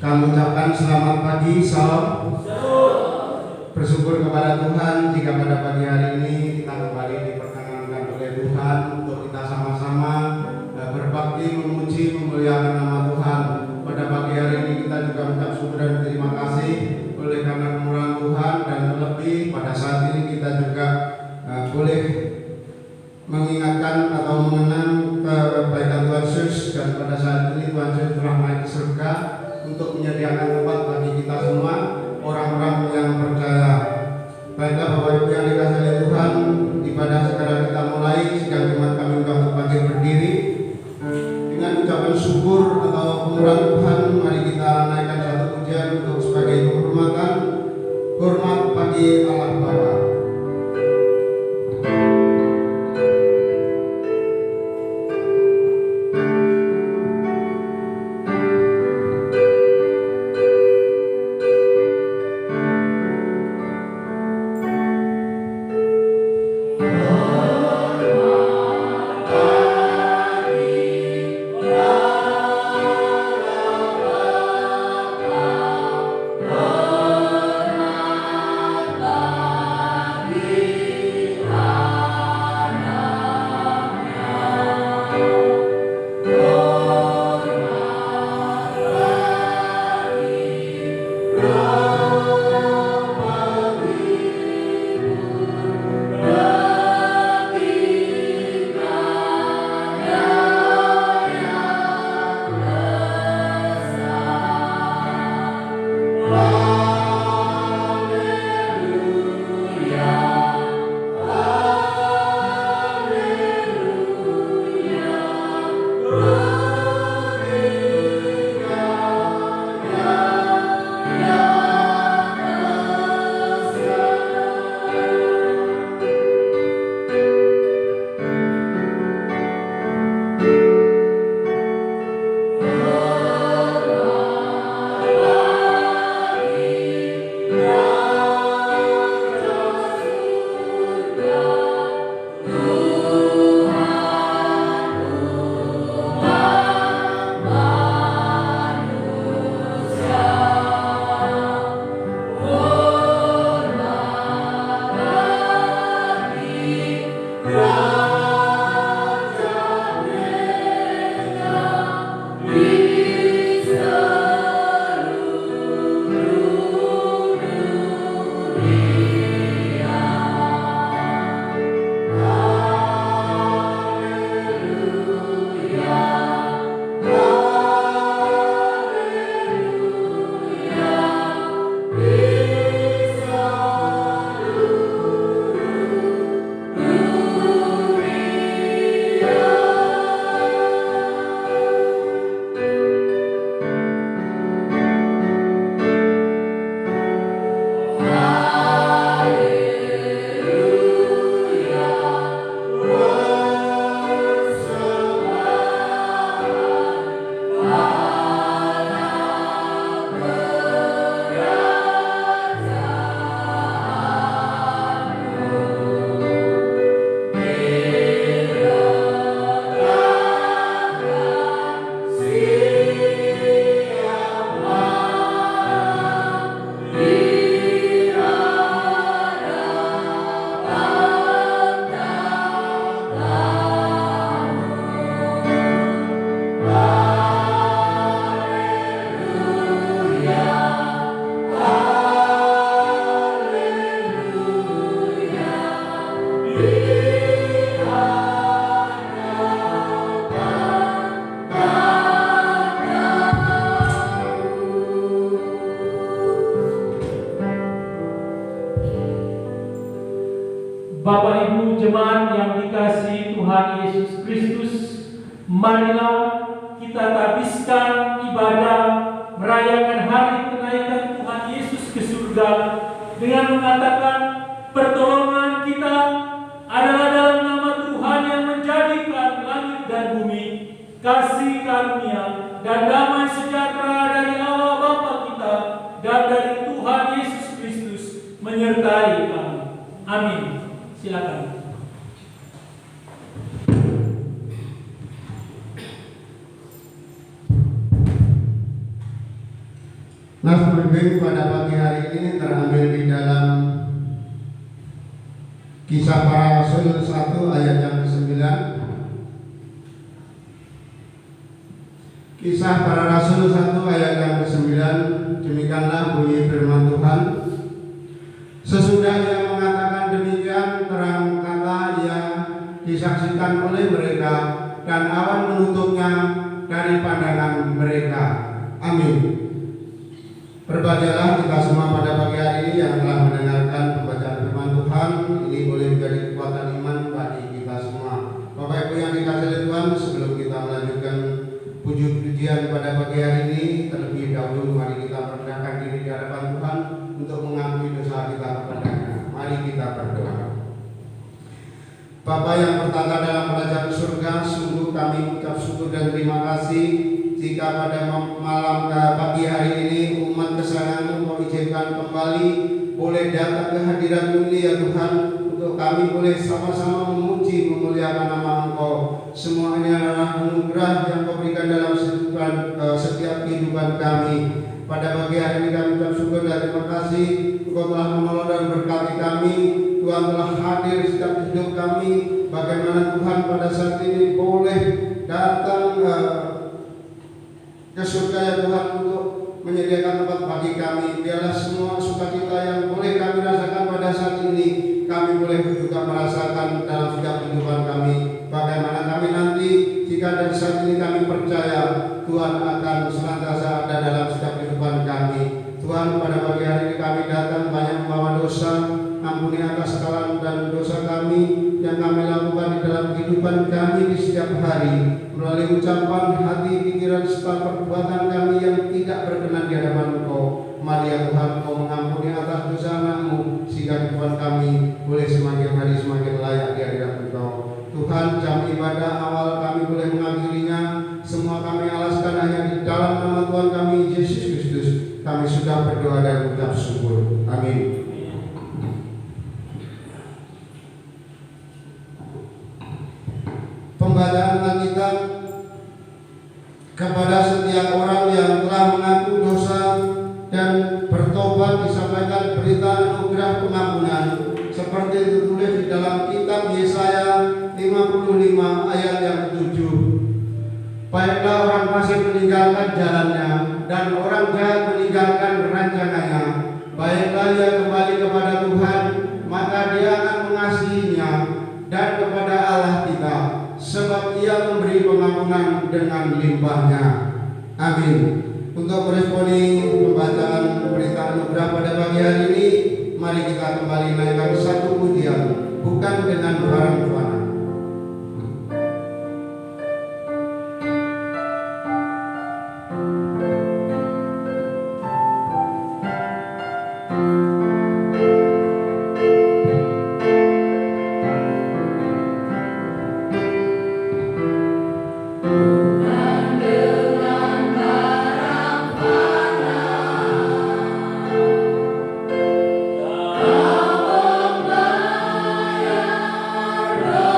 Kami ucapkan selamat pagi, salam. Bersyukur kepada Tuhan jika pada pagi hari ini kita kembali diperkenankan oleh Tuhan untuk kita sama-sama berbakti, memuji, memuliakan nama Tuhan. Pada pagi hari ini kita juga mengucap syukur dan terima kasih oleh karena kemurahan Tuhan, dan terlebih pada saat ini kita juga boleh mengingatkan atau mengenang kebaikan Tuhan Yesus, dan pada saat ini Tuhan Yesus telah naik ke surga untuk menyediakan tempat bagi kita semua orang-orang yang percaya. Baiklah Bapak Ibu yang dikasihi oleh Tuhan, ibadah segera kita mulai. Sidang jemaat kami untuk bangkit berdiri dengan ucapan syukur atau kemurahan Tuhan. Mari kita naikkan satu pujian untuk sebagai penghormatan. Hormat bagi Allah Bapa. Bapak Ibu jemaat yang dikasihi Tuhan Yesus Kristus, marilah kita habiskan ibadah merayakan hari kenaikan Tuhan Yesus ke surga dengan mengatakan pertolongan kita adalah dalam nama Tuhan yang menjadikan langit dan bumi, kasih karunia dan damai sejahtera dari Allah Bapa kita dan dari Tuhan Yesus Kristus menyertai kami. Amin. Silakan. Nas berbimbing pada pagi hari ini terambil di dalam Kisah Para Rasul 1 ayat yang ke-9. Kisah Para Rasul 1 ayat yang ke-9, demikianlah bunyi firman Tuhan. Sesudah ia mengatakan demikian, terang kata ia disaksikan oleh mereka, dan awan menutupnya dari pandangan mereka. Amin. Berbahagialah kita semua pada pagi hari ini yang telah mendengarkan pembacaan firman Tuhan. Ini boleh menjadi kekuatan iman bagi kita semua. Bapak Ibu yang dikasihi Tuhan, sebelum kita melanjutkan puji-pujian pada pagi hari ini, terlebih dahulu mari kita merendahkan diri di hadapan Tuhan untuk mengakui dosa kita kepadanya. Mari kita berdoa. Bapa yang bertata dalam kerajaan surga, sungguh kami ucap syukur dan terima kasih jika pada malam pagi hari ini umat kesayangan Engkau izinkan kembali boleh datang ke hadirat-Mu ini ya Tuhan, untuk kami boleh sama-sama memuji memuliakan nama Engkau. Semua ini adalah anugerah yang Kau berikan dalam setiap kehidupan kami. Pada pagi hari ini kami ucap syukur dan terima kasih Engkau telah menolong dan berkati kami. Tuhan telah hadir setiap hidup kami. Bagaimana Tuhan pada saat ini boleh datang ke surga ya Tuhan untuk menyediakan tempat bagi kami. Biarlah semua sukacita yang boleh kami rasakan pada saat ini, kami boleh juga merasakan dalam setiap kehidupan kami. Bagaimana kami nanti jika dari saat ini kami percaya Tuhan akan senantiasa ada dalam setiap kehidupan kami. Tuhan, pada pagi hari ini kami datang banyak membawa dosa. Ampuni atas kesalahan dan dosa kami yang kami lakukan di dalam kehidupan kami di setiap hari, melalui ucapan, hati, pikiran, serta perbuatan kami yang tidak berkenan di hadapan Engkau. Mari ya Tuhan, Engkau mengampuni atas dosa anak-Mu, sehingga kehidupan kami boleh semakin hari semakin layak di hadapan Engkau. Tuhan, jam ibadah awal kami boleh mengakhirinya, semua kami alaskan hanya di dalam nama Tuhan kami Yesus Kristus. Kami sudah berdoa dan mengucap syukur. Amin. Pembacaan Alkitab. Kepada setiap orang yang telah mengaku dosa dan bertobat disampaikan berita anugerah pengampunan, seperti tertulis di dalam kitab Yesaya 55 ayat yang ke-7. Baiklah orang fasik meninggalkan jalannya, dan orang jahat meninggalkan rancangannya. Baiklah ia kembali kepada Tuhan, maka Dia akan mengasihinya, dan kepada Allah kita, sebab Ia memberi pengampunan dengan limpahnya. Amin. Untuk meresponi pembacaan berita anugerah pada pagi hari ini, mari kita kembali naikkan satu pujian, bukan dengan barang fana. Kau membayar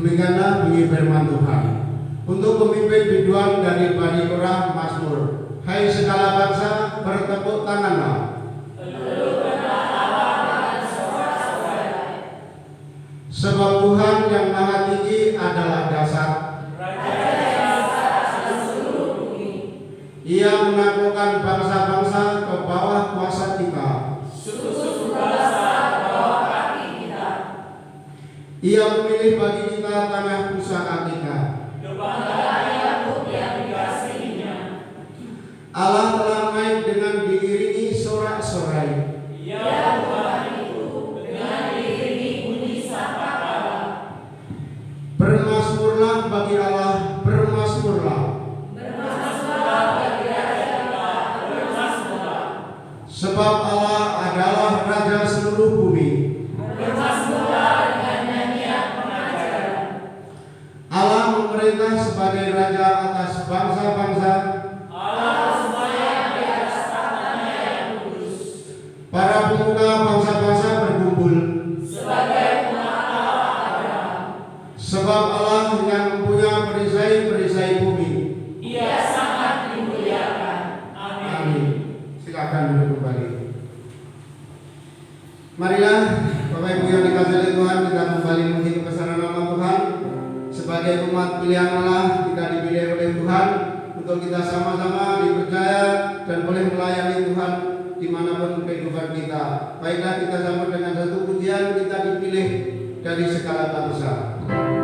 Demikianlah bunyi firman Tuhan. Untuk pemimpin biduan dari Bani Korah Mazmur. Hai segala bangsa, bertepuk tanganlah. Sebab Tuhan yang Maha Tinggi adalah dasar. Ia menaklukkan bangsa-bangsa ke bawah kuasa kita. Ia memilih bagi kita tanah pusaka kita. Allah telah naik dengan diiringi sorak-sorai. Bermasmurlah bagi Allah, bermasmurlah. Sebab Allah adalah Raja seluruh bumi. Allah memerintah sebagai Raja atas bangsa-bangsa. Para pemuka bangsa-bangsa berkumpul. Sebab Allah yang mempunyai perisai-perisai bumi. Amin. Silakan duduk kembali. Marilah Bapak Ibu yang dikasihi oleh Tuhan, kita kembali menghidup kebesaran nama Tuhan. Sebagai umat pilihan Allah, kita dipilih oleh Tuhan untuk kita sama-sama dipercaya dan boleh melayani Tuhan dimanapun kehidupan kita. Baiklah, kita sambut dengan satu pujian, kita dipilih dari segala bangsa. Kita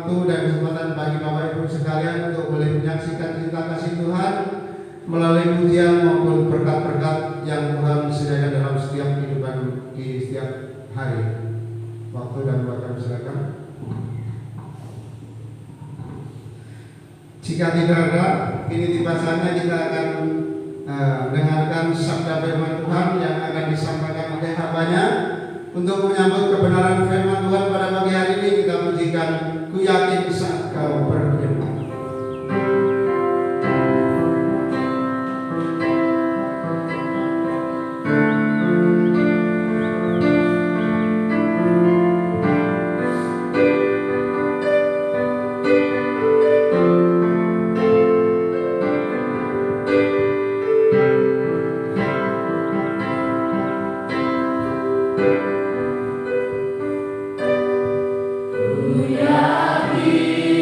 waktu dan kesempatan bagi Bapak Ibu sekalian untuk boleh menyaksikan cinta kasih Tuhan melalui pujian maupun berkat-berkat yang Tuhan sediakan dalam setiap kehidupan di setiap hari. Waktu dan buat kami silakan. Jika tidak ada, kini tiba saatnya kita akan dengarkan sabda firman Tuhan yang akan disampaikan oleh hambanya. Untuk menyambut kebenaran firman Tuhan pada pagi hari ini, kita pujikan Ku Yakin Saat Kau Berdiam. Ku yakin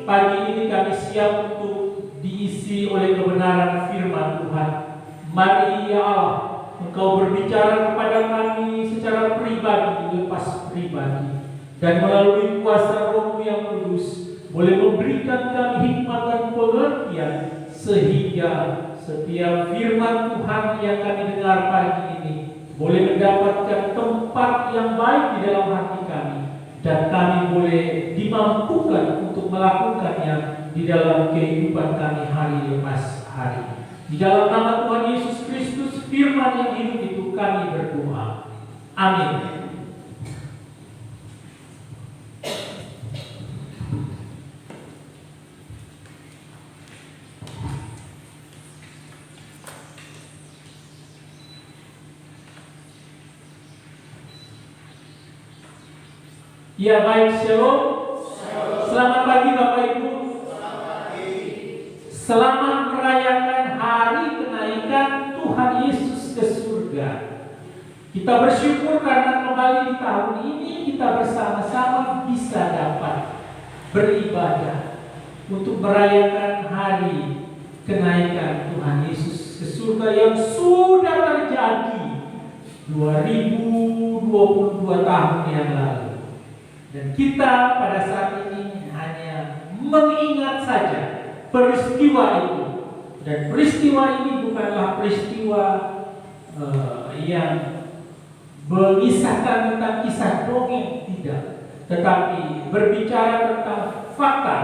pagi ini kami siap untuk diisi oleh kebenaran firman Tuhan. Mari ya Allah, Engkau berbicara kepada kami secara pribadi, lepas pribadi, dan melalui kuasa Roh-Mu yang kudus boleh memberikan kami hikmat dan pengertian, sehingga setiap firman Tuhan yang kami dengar pagi ini boleh mendapatkan tempat yang baik di dalam hati kami, dan kami boleh dimampukan untuk melakukannya di dalam kehidupan kami hari lepas hari. Di dalam nama Tuhan Yesus Kristus, firman yang hidup itu kami berdoa. Amin. Ya baik, shalom. Selamat pagi Bapak Ibu. Selamat merayakan hari kenaikan Tuhan Yesus ke surga. Kita bersyukur karena kembali di tahun ini kita bersama-sama bisa dapat beribadah untuk merayakan hari kenaikan Tuhan Yesus ke surga yang sudah terjadi 2022 tahun yang lalu. Dan kita pada saat ini hanya mengingat saja peristiwa itu. Dan peristiwa ini bukanlah peristiwa yang mengisahkan tentang kisah dongeng, tidak. Tetapi berbicara tentang fakta,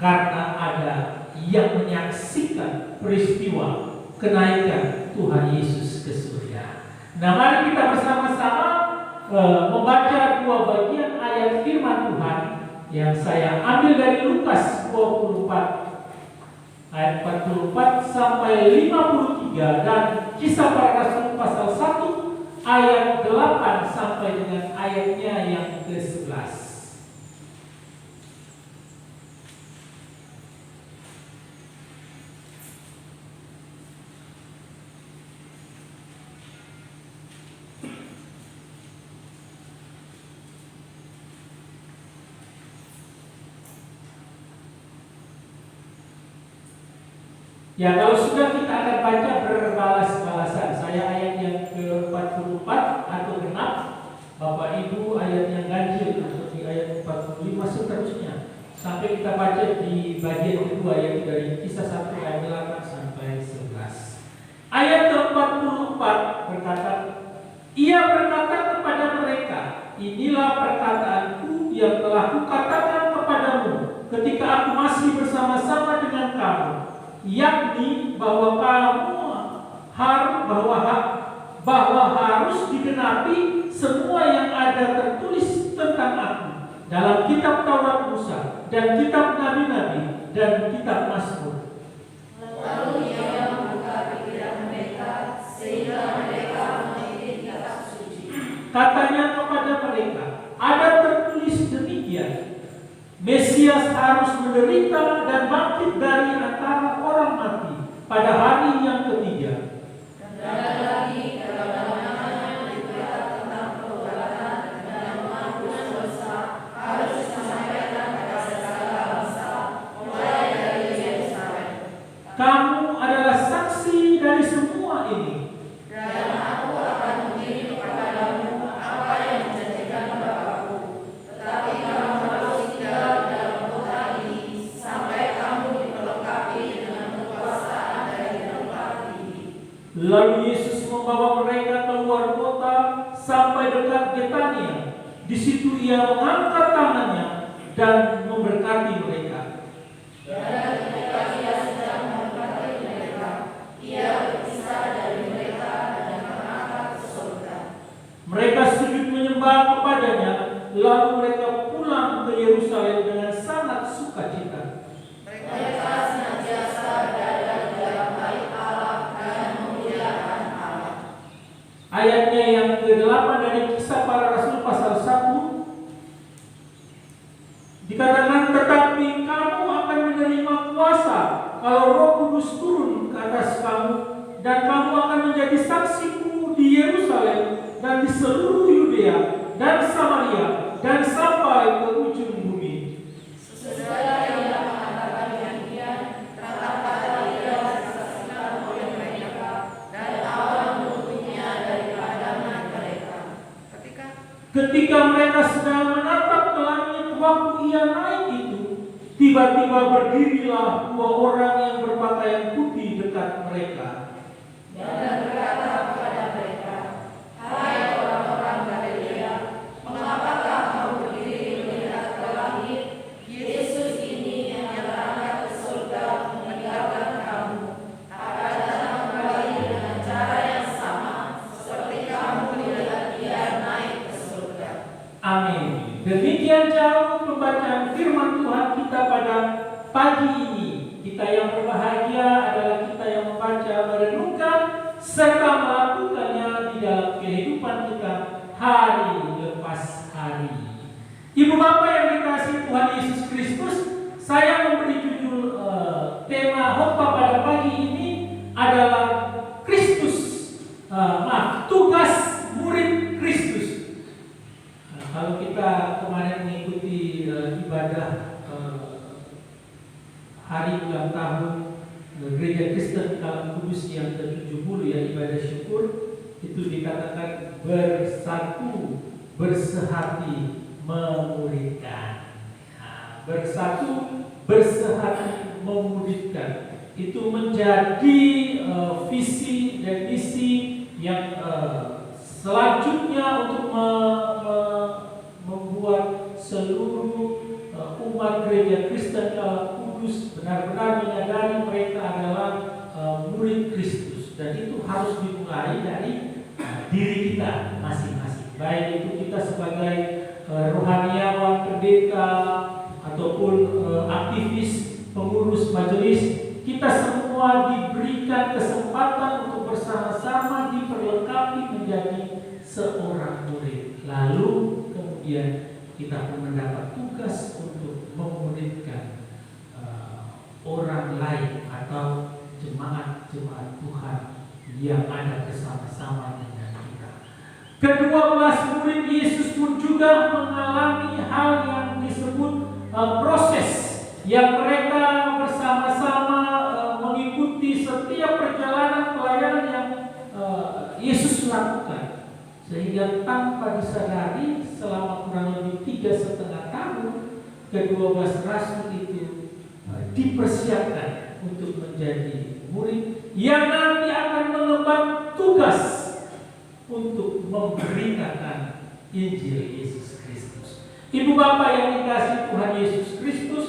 karena ada yang menyaksikan peristiwa kenaikan Tuhan Yesus ke surga. Nah, mari kita bersama-sama membaca dua bagian ayat firman Tuhan yang saya ambil dari Lukas 24 ayat 44 sampai 53 dan Kisah Para Rasul pasal 1 ayat 8 sampai dengan ayatnya yang ke-11. Ya, kalau sudah kita akan baca berbalas-balasan. Saya ayat yang ke-44 atau genap, Bapak Ibu ayat yang ganjil atau di ayat 45 seterusnya. Sampai kita baca di bagian kedua yaitu dari Kisah 1 ayat 8 sampai 11. Ayat ke-44 berkata, Ia berkata kepada mereka, Inilah perkataanku yang telah kukatakan kepadamu ketika aku masih bersama-sama dengan kamu, yakni bahwa harus digenapi semua yang ada tertulis tentang aku dalam kitab Taurat Musa dan kitab Nabi-Nabi dan kitab Mazmur. Lalu ia membuka pikiran mereka sehingga mereka meneliti kitab suci. Katanya kepada mereka, ada tertulis demikian, Mesias harus menderita dan bangkit dari antara orang mati pada hari yang ketiga. Dan lagi dalam namanya diberitakan tentang perbuatan dan menghapus dosa harus disampaikan kepada segala bangsa, mulai dari Yerusalem. Kamu adalah saksi dari semua ini. Dan aku akan mengirim kepadamu apa yang menjadikan Bapakku, tetapi kamu harus tinggal dalam kota ini sampai kamu diperlengkapi dengan kekuasaan dari tempat ini. Lalu Yesus membawa mereka keluar kota sampai dekat Betania. Di situ ia mengangkat tangannya dan memberkati mereka. Dan ketika ia sedang memberkati mereka, ia berpisah dari mereka dan mengangkat ke surga. Mereka sujud menyembah kepadanya, lalu mereka pulang ke Yerusalem dengan sangat sukacita. Mereka senantiasa berada di dalam bait Allah dan memuliakan Allah. Ayatnya yang ke-8 dari Kisah Para Rasul pasal 1 dikatakan, tetapi kamu akan menerima kuasa kalau Roh Kudus turun ke atas kamu, dan kamu akan menjadi saksiku di Yerusalem dan di seluruh Yudea dan Samaria dan sampai ke ujung bumi. Segala yang ketika mereka sedang menatap ke langit waktu ia naik itu, tiba-tiba berdirilah dua orang yang berpakaian putih dekat mereka. Dan berkata kepada mereka, "Hai orang-orang Galilea, mengapakah kamu berdiri melihat ke langit? Yesus ini yang berangkat ke surga meninggalkan kamu akan datang kembali dengan cara yang sama seperti kamu melihat dia naik ke surga." Amin. Demikian jauh pembacaan firman Tuhan kita pada pagi ini. Kita yang berbahagia adalah kita yang membaca, merenungkan, serta melakukannya di dalam kehidupan kita hari lepas hari. Ibu bapak yang dikasihi Tuhan Yesus Kristus, saya memberi judul tema khotbah pada pagi ini adalah tugas murid Kristus. Kalau kita kemarin mengikuti ibadah hari ulang tahun Gereja Kristen Dalam Kudus yang ke-70 ya, ibadah syukur, itu dikatakan bersatu, bersehati, memuridkan. Bersatu, bersehati, memuridkan. Itu menjadi visi dan misi yang selanjutnya untuk membuat seluruh umat Gereja Kristen Dalam Kudus benar-benar menyadari mereka adalah murid Kristus, dan itu harus dimulai dari diri kita masing-masing. Baik itu kita sebagai rohaniawan, pendeta, ataupun aktivis, pengurus majelis, kita semua diberikan kesempatan untuk bersama-sama diperlengkapi menjadi seorang murid. Lalu kemudian kita pun mendapat tugas untuk memuridkan orang lain atau jemaat-jemaat Tuhan yang ada bersama-sama dengan kita. Ke-12 murid Yesus pun juga mengalami hal yang disebut proses, yang mereka bersama-sama mengikuti setiap perjalanan pelayanan yang Yesus lakukan, sehingga tanpa disadari selama kurang lebih 3,5 tahun ke-12 rasul itu dipersiapkan untuk menjadi murid yang nanti akan mengemban tugas untuk memberitakan Injil Yesus Kristus. Ibu bapak yang dikasihi Tuhan Yesus Kristus,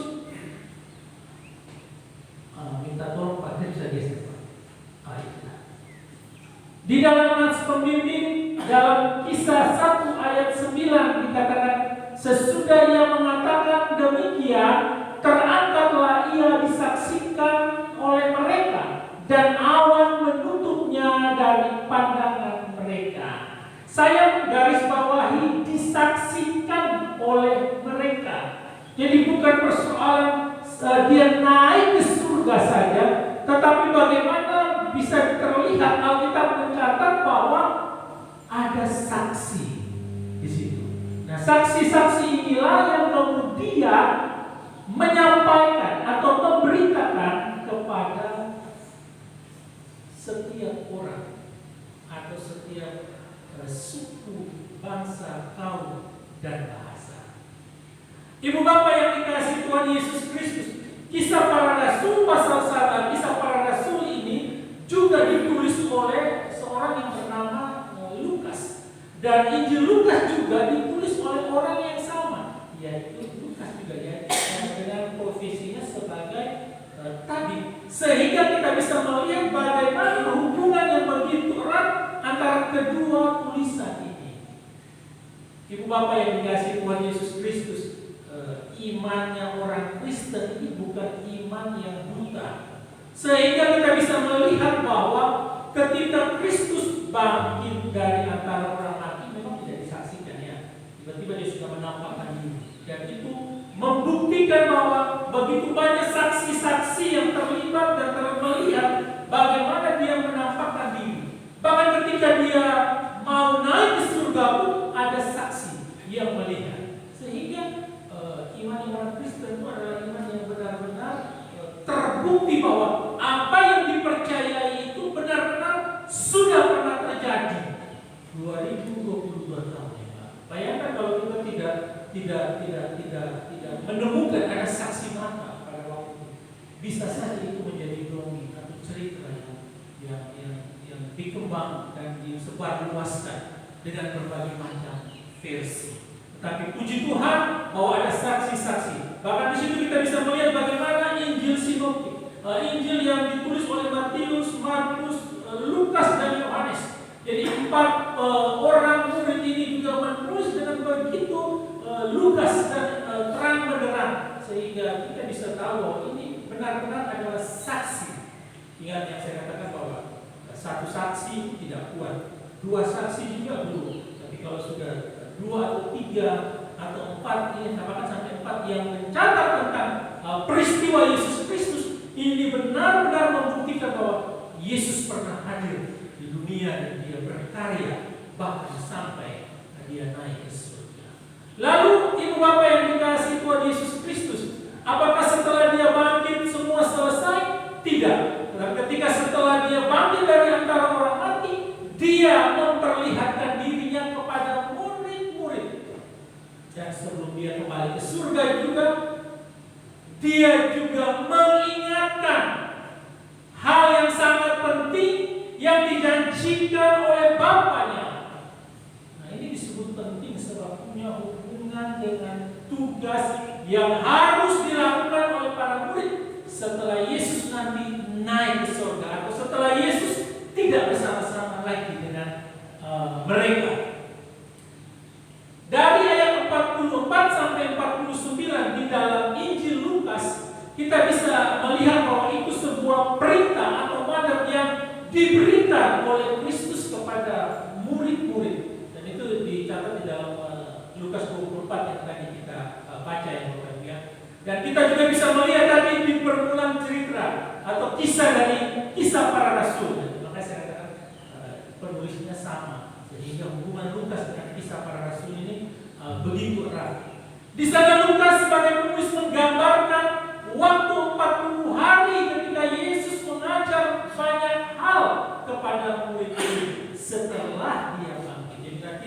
minta tolong Pak bisa geser Pak. Di dalam Nats Pembimbing dalam Kisah 1 ayat 9 dikatakan, sesudah ia mengatakan demikian, terangkatlah ia disaksikan oleh mereka, dan awan menutupnya dari pandangan mereka. Saya garis bawahi disaksikan oleh mereka. Jadi bukan persoalan dia naik ke surga saja, tetapi bagaimana bisa terlihat. Alkitab mencatat bahwa ada saksi di situ. Nah, saksi-saksi inilah yang kemudian menyampaikan atau memberitakan kepada setiap orang atau setiap suku, bangsa, kaum, dan bahasa. Ibu bapak yang dikasihi Tuhan Yesus Kristus, Kisah Para Rasul pasal 1, Kisah Para Rasul ini juga ditulis oleh seorang yang bernama Lukas, dan Injil Lukas juga ditulis oleh orang yang sama, yaitu Lukas juga, ya, dengan profesinya sebagai tabib, sehingga kita bisa melihat bagaimana hubungan yang begitu erat antara kedua tulisan ini. Ibu bapak yang dikasihi Tuhan Yesus Kristus, imannya orang Kristen ini bukan iman yang buta, sehingga kita bisa melihat bahwa ketika Kristus bangkit dari antara orang mati, memang tidak disaksikan, ya, tiba-tiba dia sudah menampakkan diri, dan itu membuktikan bahwa begitu banyak saksi-saksi yang terlibat dan melihat bagaimana dia menampakkan diri. Bahkan ketika dia mau naik ke surga pun ada saksi yang melihat, sehingga iman orang Kristen itu adalah iman yang benar-benar terbukti bahwa apa yang dipercayai itu benar-benar sudah pernah terjadi 2022 tahun. Bayangkan tidak menemukan ada saksi mata pada waktu itu. Bisa saja itu menjadi dongeng atau cerita yang dikembang dan disebarluaskan dengan berbagai macam versi. Tetapi puji Tuhan bahwa ada saksi-saksi. Bahkan di situ kita bisa melihat bagaimana Injil sinoptik, Injil yang ditulis oleh Matius, Markus, Lukas dan Yohanes. Jadi 4 orang murid ini juga menulis dengan begitu lugas dan terang benderang, sehingga kita bisa tahu bahwa ini benar-benar adalah saksi. Ingat yang saya katakan bahwa satu saksi tidak kuat, 2 saksi juga belum. Tapi kalau sudah 2 atau 3 atau 4, ini bahkan sampai 4 yang mencatat tentang peristiwa Yesus Kristus, ini benar-benar membuktikan bahwa Yesus pernah hadir di dunia dan dia berkarya bahkan sampai dia naik ke surga. Lalu ibu bapak yang dikasihi Tuhan Yesus Kristus, apakah setelah dia bangkit semua selesai? Tidak. Dan ketika setelah dia bangkit dari antara orang mati, dia memperlihatkan dirinya kepada murid-murid. Dan sebelum dia kembali ke surga juga, dia juga mengingatkan hal yang sangat penting yang dijanjikan oleh Bapaknya. Nah, ini disebut penting sebab punya hubungan dengan tugas yang harus dilakukan oleh para murid setelah Yesus nanti naik ke surga, atau setelah Yesus tidak bersama-sama lagi dengan mereka. Dari ayat 44 sampai 49 di dalam Injil Lukas, kita bisa melihat bahwa itu sebuah perintah atau mandat yang diberikan oleh Kristus kepada murid-murid. Dan itu dicatat di dalam Lukas 24 yang tadi kita baca yang ya. Dan kita juga bisa melihat tadi di permulaan cerita atau kisah dari kisah para rasul. Makanya saya katakan penulisnya sama, sehingga hubungan Lukas dengan kisah para rasul ini begitu erat. Di sana Lukas sebagai penulis menggambarkan waktu 40 hari ketika Yesus mengajar banyak hal kepada murid-murid setelah dia bangkit. Jadi nanti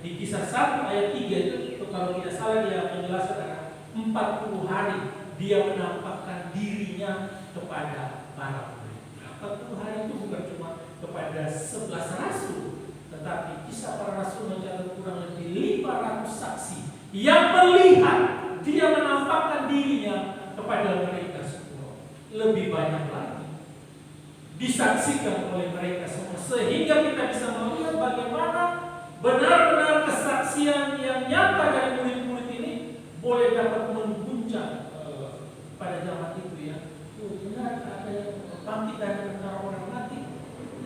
di kisah 1 ayat 3 itu kalau tidak salah dia menjelaskan 40 hari dia menampakkan dirinya kepada para murid. 40 hari itu bukan cuma kepada 11 rasul, tetapi kisah para rasul mencatat kurang lebih 500 saksi yang melihat dia menampakkan dirinya kepada mereka semua. Lebih banyak lagi disaksikan oleh mereka semua, sehingga kita bisa melihat bagaimana benar-benar kesaksian yang nyata dari murid-murid ini boleh dapat mengguncang pada zaman itu ya. Benar ada yang bangkit dari antara orang mati,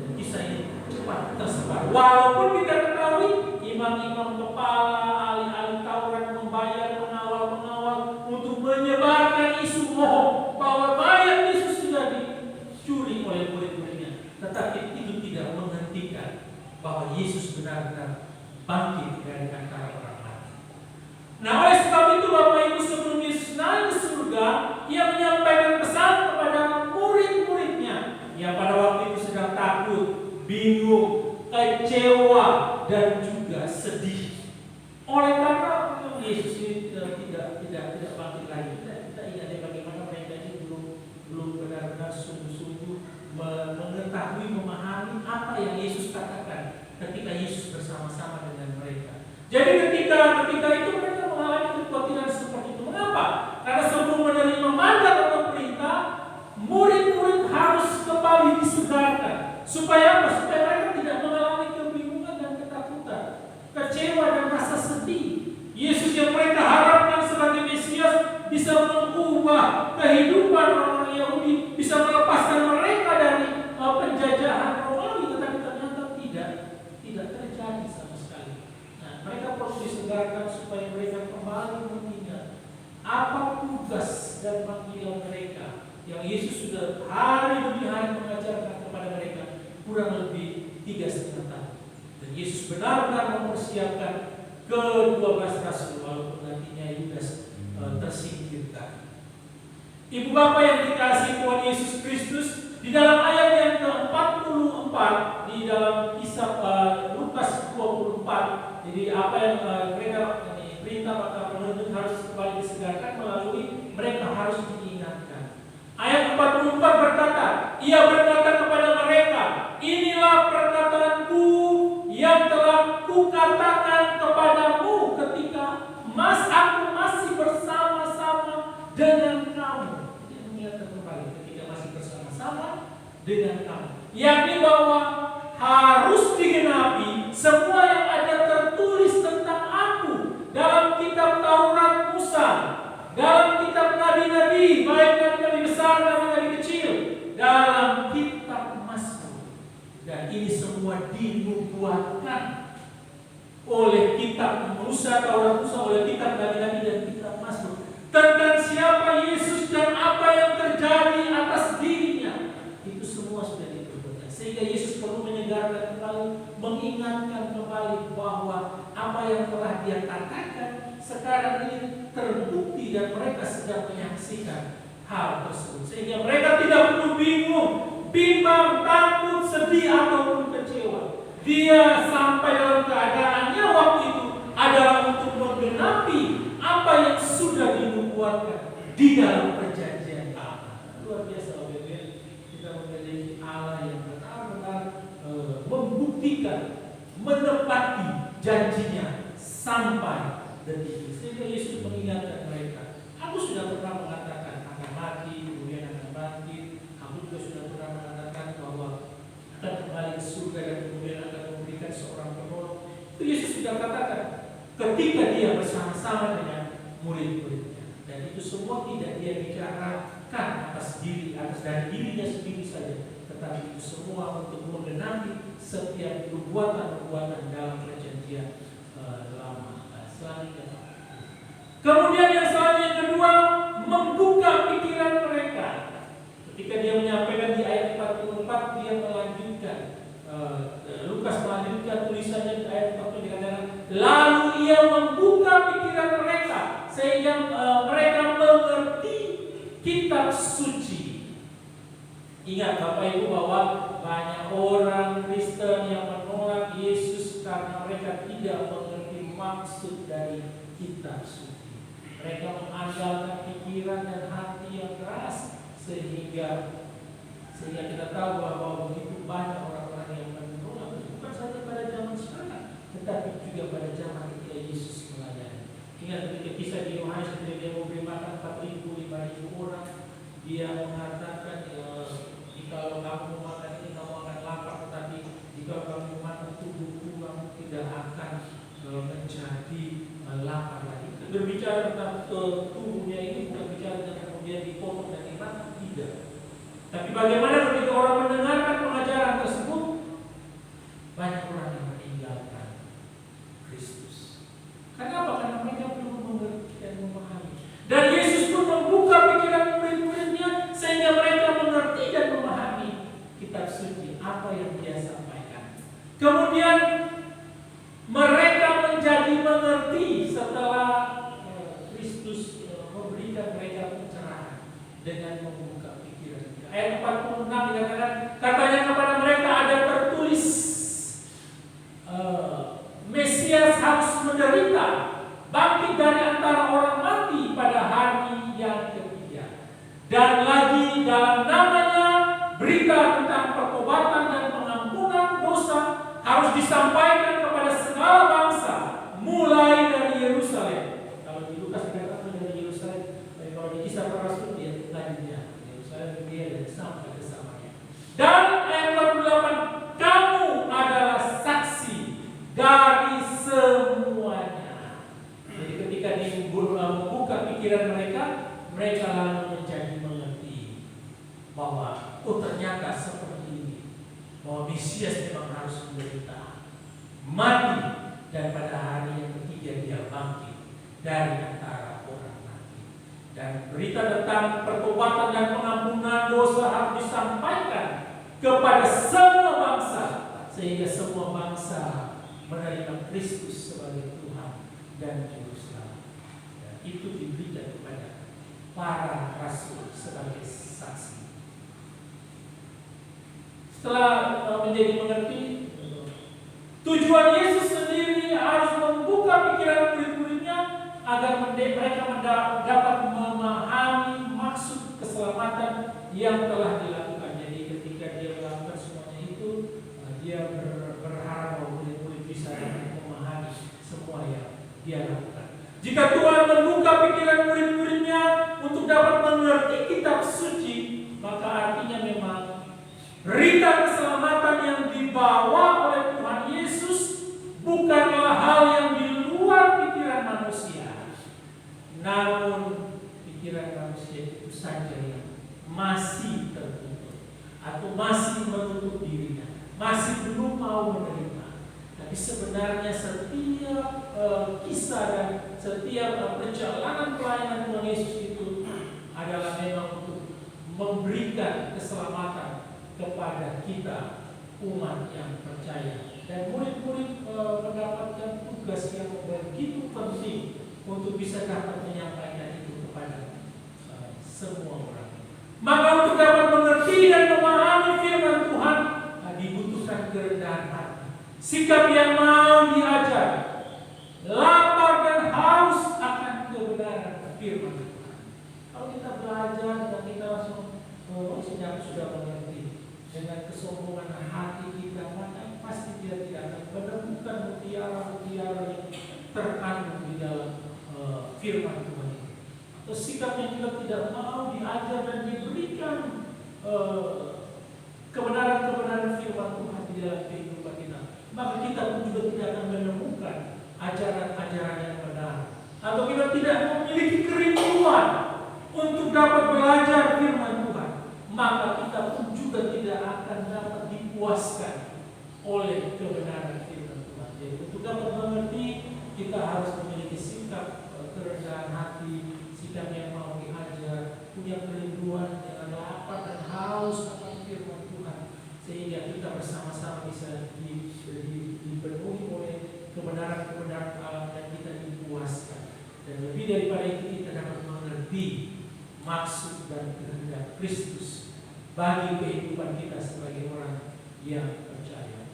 dan kisah ini cepat tersebar. Walaupun kita ketahui imam-imam kepala, ahli-ahli Taurat membayar pengawal-pengawal untuk menyebarkan isu bohong bahwa mayat Yesus sudah dicuri oleh murid-muridnya, tetapi itu tidak menghentikan bahwa Yesus benar-benar bangkit dari antara orang mati. Nah, oleh sebab itu Bapak Ibu, sebelum Yesus naik ke surga, ia menyampaikan pesan kepada murid-muridnya yang pada waktu itu sedang takut, bingung, kecewa, dan juga sedih. Oleh karena Yesus ini tidak bangkit lagi. Kita ingat bagaimana mereka ini belum benar-benar sungguh-sungguh mengetahui, memahami apa yang Yesus katakan ketika Yesus bersama-sama dengan mereka. Jadi ketika itu mereka mengalami kekhawatiran seperti itu. Mengapa? Karena sebelum menerima mandat atau perintah, murid-murid harus kembali disegarkan. Supaya apa? Supaya mereka tidak mengalami kebingungan dan ketakutan, kecewa dan rasa sedih. Yesus yang mereka harapkan sebagai Mesias bisa mengubah kehidupan orang Yahudi, bisa melepaskan mereka dari penjajahan Romawi, tetapi ternyata tidak terjadi sama sekali. Nah, mereka perlu disegarkan supaya mereka kembali mengingat apa tugas dan panggilan mereka yang Yesus sudah hari demi hari mengajarkan kepada mereka kurang lebih 3,5 tahun. Dan Yesus benar-benar mempersiapkan ke-12 rasul, walaupun nantinya Yudas tersingkirkan. Ibu bapak yang dikasihi Tuhan Yesus Kristus, di dalam ayat yang ke-44 di dalam kisah Lukas 24, jadi apa yang mereka perintah maka penuntut harus kembali disegarkan melalui mereka harus diingatkan. Ayat 44 berkata, ia berkata kepada mereka, inilah perkataanku yang telah kukatakan kepadamu ketika aku masih bersama-sama dengan kamu. Dia mengingatkan kembali ketika masih bersama-sama dengan kamu, yakni bahwa harus digenapi semua yang ada tertulis tentang aku dalam kitab Taurat Musa, dalam kitab nabi-nabi, baik nabi-nabi besar, nabi-nabi kecil, dalam kitab Mazmur. Dan ini semua dinubuatkan oleh kitab Musa, Taurat Musa, oleh kitab nabi-nabi dan kitab Mazmur tentang siapa Yesus dan apa yang terjadi atas dirinya. Itu semua sudah ditubuhkan, sehingga Yesus perlu menyegarkan kembali, mengingatkan kembali bahwa apa yang telah dia katakan sekarang ini terbukti dan mereka sedang menyaksikan hal tersebut, sehingga mereka tidak perlu bingung, bimbang, takut, sedih ataupun kecewa. Dia sampai dalam keadaannya waktu itu adalah untuk menggenapi apa yang sudah dinubuatkan di dalam perjanjian Allah. Luar biasa, kita memiliki Allah yang benar-benar membuktikan, menepati janjinya sampai detik ini. Sehingga Yesus mengingatkan mereka, aku sudah pernah mengatakan akan mati, kemudian akan bangkit. Aku juga sudah pernah mengatakan bahwa akan kembali ke surga dan kemudian akan memberikan seorang penolong. Itu Yesus sudah katakan ketika dia bersama-sama dengan murid-muridnya. Dan itu semua tidak dia bicarakan atas dari dirinya sendiri saja, tetapi itu semua untuk menggenapi setiap perbuatan-perbuatan dalam perjanjian lama. Selanjutnya, kemudian yang selanjutnya kedua, membuka pikiran mereka. Ketika dia menyampaikan di ayat 44, dia melanjutkan, Lukas melanjutkan tulisannya di ayat 40 dikatakan, lalu ia membuka pikiran mereka sehingga mereka mengerti kitab suci. Ingat Bapak Ibu bahwa banyak orang Kristen yang menolak Yesus karena mereka tidak mengerti maksud dari kitab suci. Mereka mengandalkan pikiran dan hati yang keras sehingga kita tahu bahwa begitu banyak orang-orang yang menolak, bukan saja pada zaman sekarang, tetapi juga pada zaman ketika Yesus melayani. Ingat ketika kisah di Yohanes ketika dia memberi makan 4.000, 5.000 orang, dia mengatakan, jika kamu makan ini kamu akan lapar, tetapi jika kamu makan tubuhku kamu tidak akan menjadi lapar lagi. Berbicara tentang tubuhnya ini bukan bicara tentang kemudian dipotong dan dimakan, tidak. Tapi bagaimana ketika orang mendengarkan pengajaran tersebut, banyak orang yang meninggalkan Kristus. Kenapa? Karena mereka belum mengerti dan memahami. Dan Yesus pun membuka pikiran murid-muridnya sehingga mereka mengerti dan memahami kitab suci, apa yang dia sampaikan. Kemudian mereka menjadi mengerti setelah Kristus memberikan mereka pencerahan dengan membuka pikiran. Ayat 46 dikatakan, katanya kepada mereka ada tertulis, Mesias harus menderita, bangkit dari antara orang mati pada hari yang ketiga. Dan lagi dalam namanya berita tentang pertobatan dan pengampunan dosa harus disampaikan kepada segala bangsa, mulai dari Yerusalem. Kalau di Lukas dikatakan dari Yerusalem, tapi kalau di Kisah Para Rasul dia lanjutnya Yerusalem dia dan sampai ke Samaria. Dan ayat 48, kamu adalah saksi dari semuanya. Jadi ketika dia membuka pikiran mereka, mereka lalu menjadi mengerti bahwa ternyata seperti ini, bahwa Mesias memang harus menderita, mati, dan pada hari yang ketiga dia bangkit dari antara orang mati. Dan berita tentang pertobatan dan pengampunan dosa harus disampaikan kepada semua bangsa, sehingga semua bangsa menerima Kristus sebagai Tuhan dan Juru Selamat. Dan itu diberikan kepada para rasul sebagai saksi. Setelah menjadi mengerti, tujuan Yesus sendiri harus membuka pikiran murid-muridnya agar mereka dapat memahami maksud keselamatan yang telah dilakukan. Jadi ketika dia melakukan semuanya itu, dia berharap bahwa murid-murid bisa memahami semua yang dia lakukan. Jika Tuhan membuka pikiran murid-muridnya untuk dapat mengerti kitab suci, maka artinya memang berita keselamatan yang dibawa oleh Tuhan Yesus bukanlah hal yang di luar pikiran manusia, namun pikiran manusia itu saja yang masih tertutup atau masih menutup dirinya, masih belum mau menerima. Tapi sebenarnya setiap kisah dan setiap perjalanan pelayanan Tuhan Yesus itu adalah memang untuk memberikan keselamatan kepada kita, umat yang percaya. Dan murid-murid mendapatkan tugas yang begitu penting untuk bisa dapat menyampaikan itu kepada semua orang. Maka untuk dapat mengerti dan memahami firman Tuhan, dibutuhkan kerendahan hati, sikap yang mau diajar, lapar dan haus akan kebenaran firman Tuhan. Kalau kita belajar dan kita langsung sudah mengerti dengan kesombongan hati kita, maka pasti dia tidak akan menemukan mutiara-mutiara yang terkandung di dalam firman Tuhan ini. Atau sikap yang juga tidak mau diajar dan diberikan kebenaran-kebenaran firman Tuhan di dalam kehidupan kita, maka kita pun juga tidak akan menemukan ajaran-ajaran yang benar. Atau kita tidak memiliki kerinduan untuk dapat belajar firman Tuhan, maka kita pun juga tidak akan dapat dipuaskan oleh kebenaran firman Tuhan. Jadi untuk dapat mengerti, kita harus memiliki sikap kerendahan hati, sikap yang mau diajar, punya kerinduan dengan lapar dan haus akan firman Tuhan, sehingga kita bersama-sama bisa dipenuhi oleh kebenaran-kebenaran Allah dan kita dipuaskan. Dan lebih daripada itu, kita dapat mengerti maksud dan kehendak Kristus bagi kehidupan kita sebagai orang yang percaya.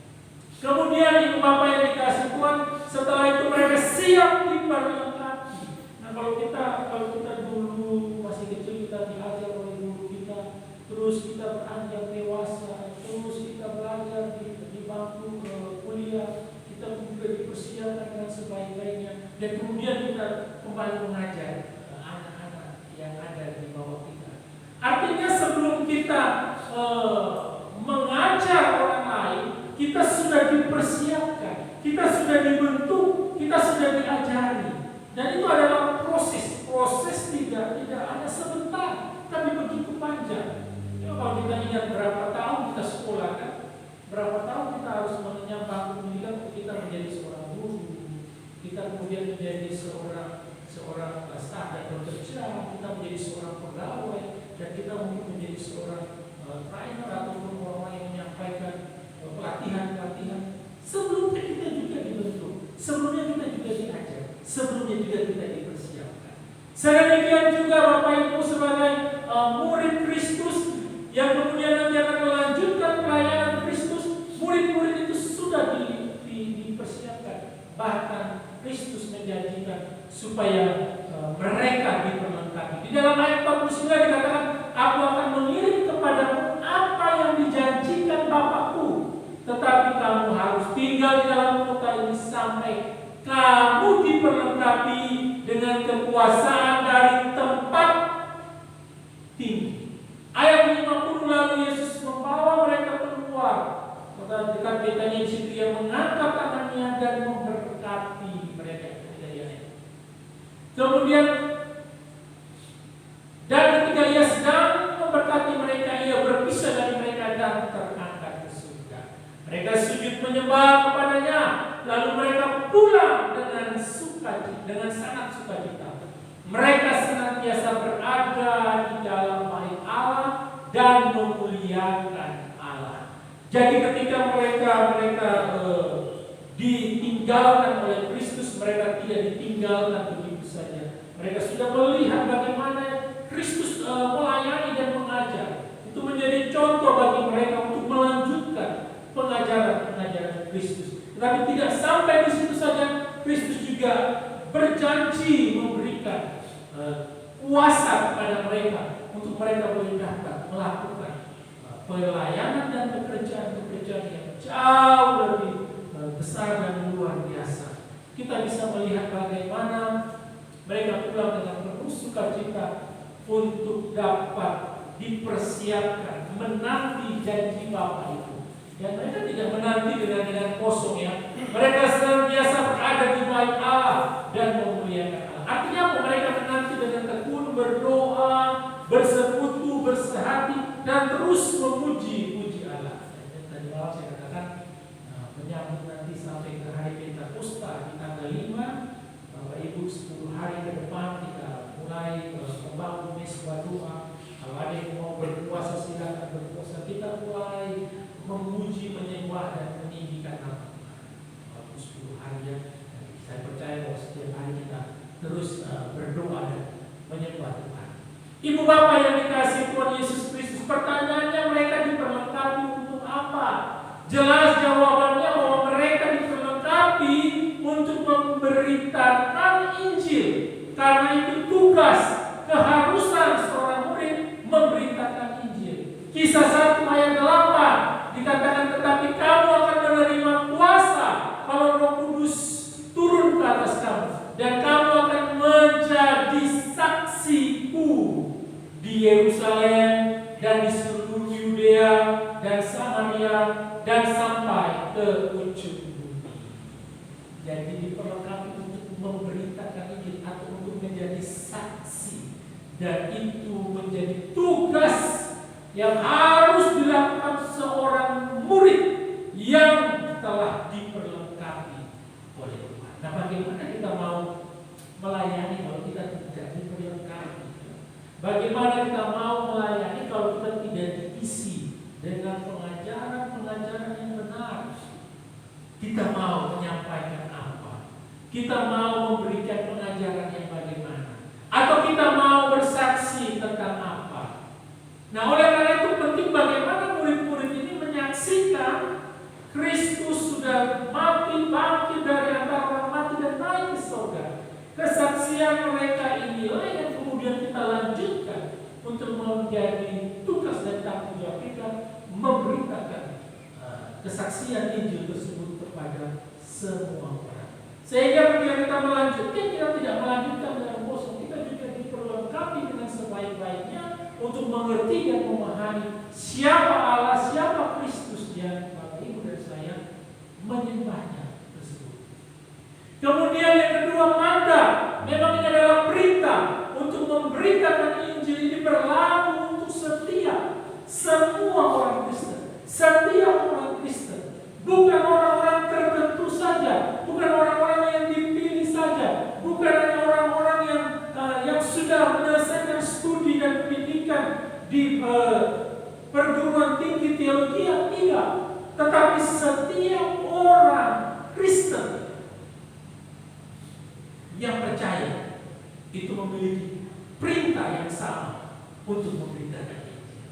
Kemudian ibu bapak yang dikasih Tuhan, setelah itu mereka siap diperlengkapi. Nah, kalau kita dulu masih kecil, kita diajar oleh guru kita, terus kita beranjak dewasa, terus kita belajar di bangku kuliah, kita juga dipersiapkan dengan sebaik-baiknya, dan kemudian kita kembali mengajar anak-anak yang ada di bawah kita. Artinya sebelum kita mengajar orang lain, kita sudah dipersiapkan, kita sudah dibentuk, kita sudah diajari. Dan itu adalah proses tidak hanya sebentar, tapi begitu panjang. Ya, kalau kita ingat berapa tahun kita sekolah kan, berapa tahun kita harus mengenyam bangku pendidikan untuk kita menjadi seorang guru, kita kemudian menjadi seorang staf dan bekerja, kita menjadi seorang pegawai, dan kita mungkin menjadi seorang trainer ataupun orang yang menyampaikan pelatihan. Sebelumnya kita juga dibentuk, sebelumnya kita juga diajar, sebelumnya juga kita dipersiapkan. Sedemikian juga Bapak Ibu sebagai murid Kristus yang kemudian nanti akan melanjutkan pelayanan Kristus, murid-murid itu sudah dipersiapkan. Bahkan Kristus menjanjikan supaya mereka diperlengkapi. Di dalam ayat 49 dikatakan, aku akan mengirim kepadamu apa yang dijanjikan Bapakku, tetapi kamu harus tinggal di dalam kota ini sampai kamu diperlengkapi dengan kekuasaan dari tempat tinggi. Ayat 50, lalu Yesus membawa mereka keluar kota dekat Betania, di situ Ia mengangkat tangannya dan memberkati mereka. Kemudian dan ketika Ia sedang memberkati mereka, Ia berpisah dari mereka dan terangkat ke surga. Mereka sujud menyembah kepadanya, lalu mereka pulang dengan sangat sukacita. Mereka senantiasa berada di dalam bait Allah dan memuliakan Allah. Jadi ketika mereka ditinggalkan oleh Kristus, mereka tidak ditinggalkan begitu saja. Mereka sudah melihat bagaimana Kristus melayani dan mengajar. Itu menjadi contoh bagi mereka untuk melanjutkan pengajaran Kristus. Tetapi tidak sampai di situ saja, Kristus juga berjanji memberikan kuasa kepada mereka untuk mereka boleh dapat melakukan pelayanan dan pekerjaan-pekerjaan yang jauh lebih besar dan luar biasa. Kita bisa melihat bagaimana mereka pulang dengan penuh sukacita untuk dapat dipersiapkan menanti janji Bapa itu. Dan mereka tidak menanti dengan kosong ya. Mereka senantiasa berada di bait Allah dan memuliakan Allah. Artinya apa? Mereka menanti dengan tekun berdoa, bersekutu, bersehati, dan terus memuji Allah. Dan tadi malam saya katakan menyambut nanti sampai ke hari Pentakosta di tanggal 5, Bapak Ibu 10 hari ke depan kita mulai membangun mesbah doa. Kalau ada yang mau berpuasa silakan berpuasa. Kita mulai memuji, menyembah dan meninggikan nama Tuhan. 10 hari ya. Saya percaya bahwa setiap hari kita terus berdoa dan menyembah Tuhan. Ibu bapak yang dikasihi Tuhan Yesus Kristus, pertanyaannya mereka diperlengkapi untuk apa? Jelas jawabannya bahwa mereka diperlengkapi untuk memberitakan Injil. Karena itu tugas, keharusan seorang murid memberitakan Injil. Kisah 1 ayat 8 dikatakan, tetapi kamu akan menerima kuasa kalau Roh Kudus turun ke atas kamu, dan kamu akan menjadi saksiku di Yerusalem dan di seluruh Yudea dan Samaria dan sampai ke ujung bumi. Jadi diperlengkapi untuk memberitakan Injil atau untuk menjadi saksi, dan itu menjadi tugas yang harus dilakukan seorang murid yang telah diperlengkapi oleh Tuhan. Nah, bagaimana kita mau melayani kalau kita tidak diperlengkapi? Bagaimana kita mau melayani kalau kita tidak diisi dengan pengajaran-pengajaran yang benar? Kita mau menyampaikan apa? Kita mau memberikan pengajaran yang bagaimana? Atau kita mau bersaksi tentang apa? Nah, oleh karena itu penting bagaimana murid-murid ini menyaksikan Kristus sudah mati, bangkit dari antara orang mati dan naik ke surga. Kesaksian mereka inilah yang kemudian kita lanjutkan untuk menjadi tugas dan tanggung jawab kita memberitakan kesaksian Injil tersebut kepada semua orang. Sehingga ketika kita melanjutkan, kita tidak melanjutkan dengan kosong. Kita juga diperlengkapi dengan sebaik-baiknya untuk mengerti dan memahami siapa Allah, siapa Kristus yang Bapak Ibu dan saya menyembahnya tersebut. Kemudian yang kedua, mandat. Memang ini adalah perintah untuk memberitakan Injil. Ini berlaku untuk setiap semua orang Kristen. Setiap orang Kristen, bukan orang-orang tertentu saja, bukan orang-orang yang dipilih saja, bukan hanya orang-orang yang sudah menyelesaikan studi dan pendidikan di perguruan tinggi teologi yang tidak, tetapi setiap orang Kristen yang percaya itu memiliki perintah yang sama untuk memberitakan Injil.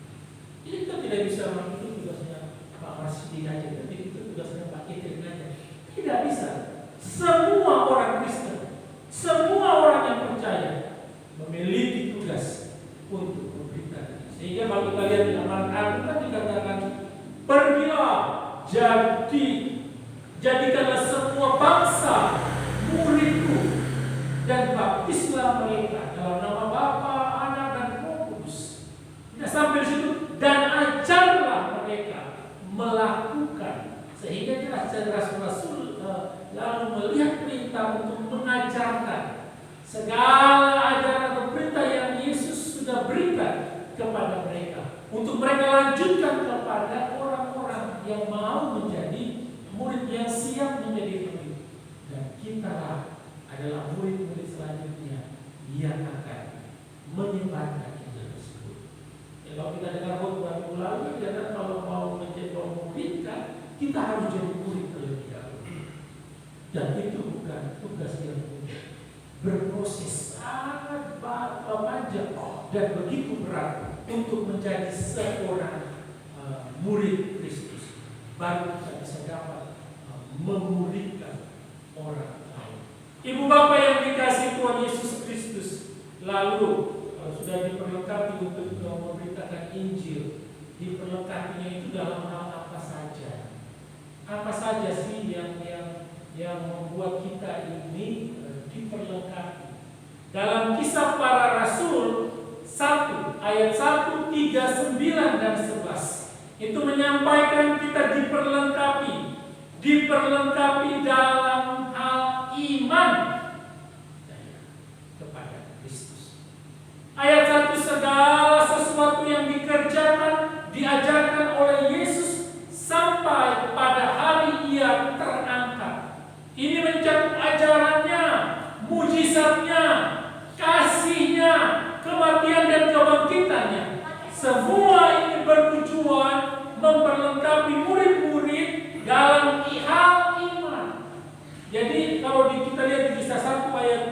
Ini kita tidak bisa itu tugasnya Pak Masjid aja, tapi itu tugasnya Pak Kitin aja. Tidak bisa. Semua orang Kristen, semua orang yang percaya memiliki tugas untuk memberitakan. Sehingga kalau kita lihat di Amalan Agung kan dikatakan, pergilah, jadikanlah semua bangsa muridku dan baptislah mereka dalam nama Bapa, Anak dan Roh Kudus. Nah, sampai di situ, dan ajarlah mereka melakukan. Sehingga jelas Rasul lalu melihat perintah untuk mengajarkan segala ajaran atau perintah yang Yesus sudah berikan kepada mereka, untuk mereka lanjutkan kepada orang-orang yang mau menjadi murid, yang siap menjadi murid. Dan kita adalah murid-murid selanjutnya yang akan menyebarkan Injil tersebut. Kalau kita dengar khotbah minggu lalu, kita kalau mau menjadi muridkan, kita harus jadi murid terlebih dahulu. Dan itu bukan tugas yang mudah. Berproses sangat panjang dan begitu berat untuk menjadi seorang murid Kristus. Baru kita bisa dapat memuridkan orang lain. Ibu bapak yang dikasihi Tuhan Yesus Kristus, Lalu sudah diperlengkapi untuk memberitakan Injil, diperlengkapinya itu dalam hal apa saja? Apa saja sih yang membuat kita ini diperlengkapi? Dalam Kisah Para Rasul 1 ayat 1, 3, 9 dan 11 itu menyampaikan kita diperlengkapi dalam hal iman kepada Kristus. Ayat 1, segala sesuatu yang dikerjakan diajarkan oleh Yesus sampai pada hari Ia terangkat. Ini mencakup ajarannya, mujizatnya, kasihnya, kematian dan kebangkitannya. Semua ini bertujuan memperlengkapi murid-murid dalam hal iman. Jadi kalau kita lihat di Kisah 1 ayat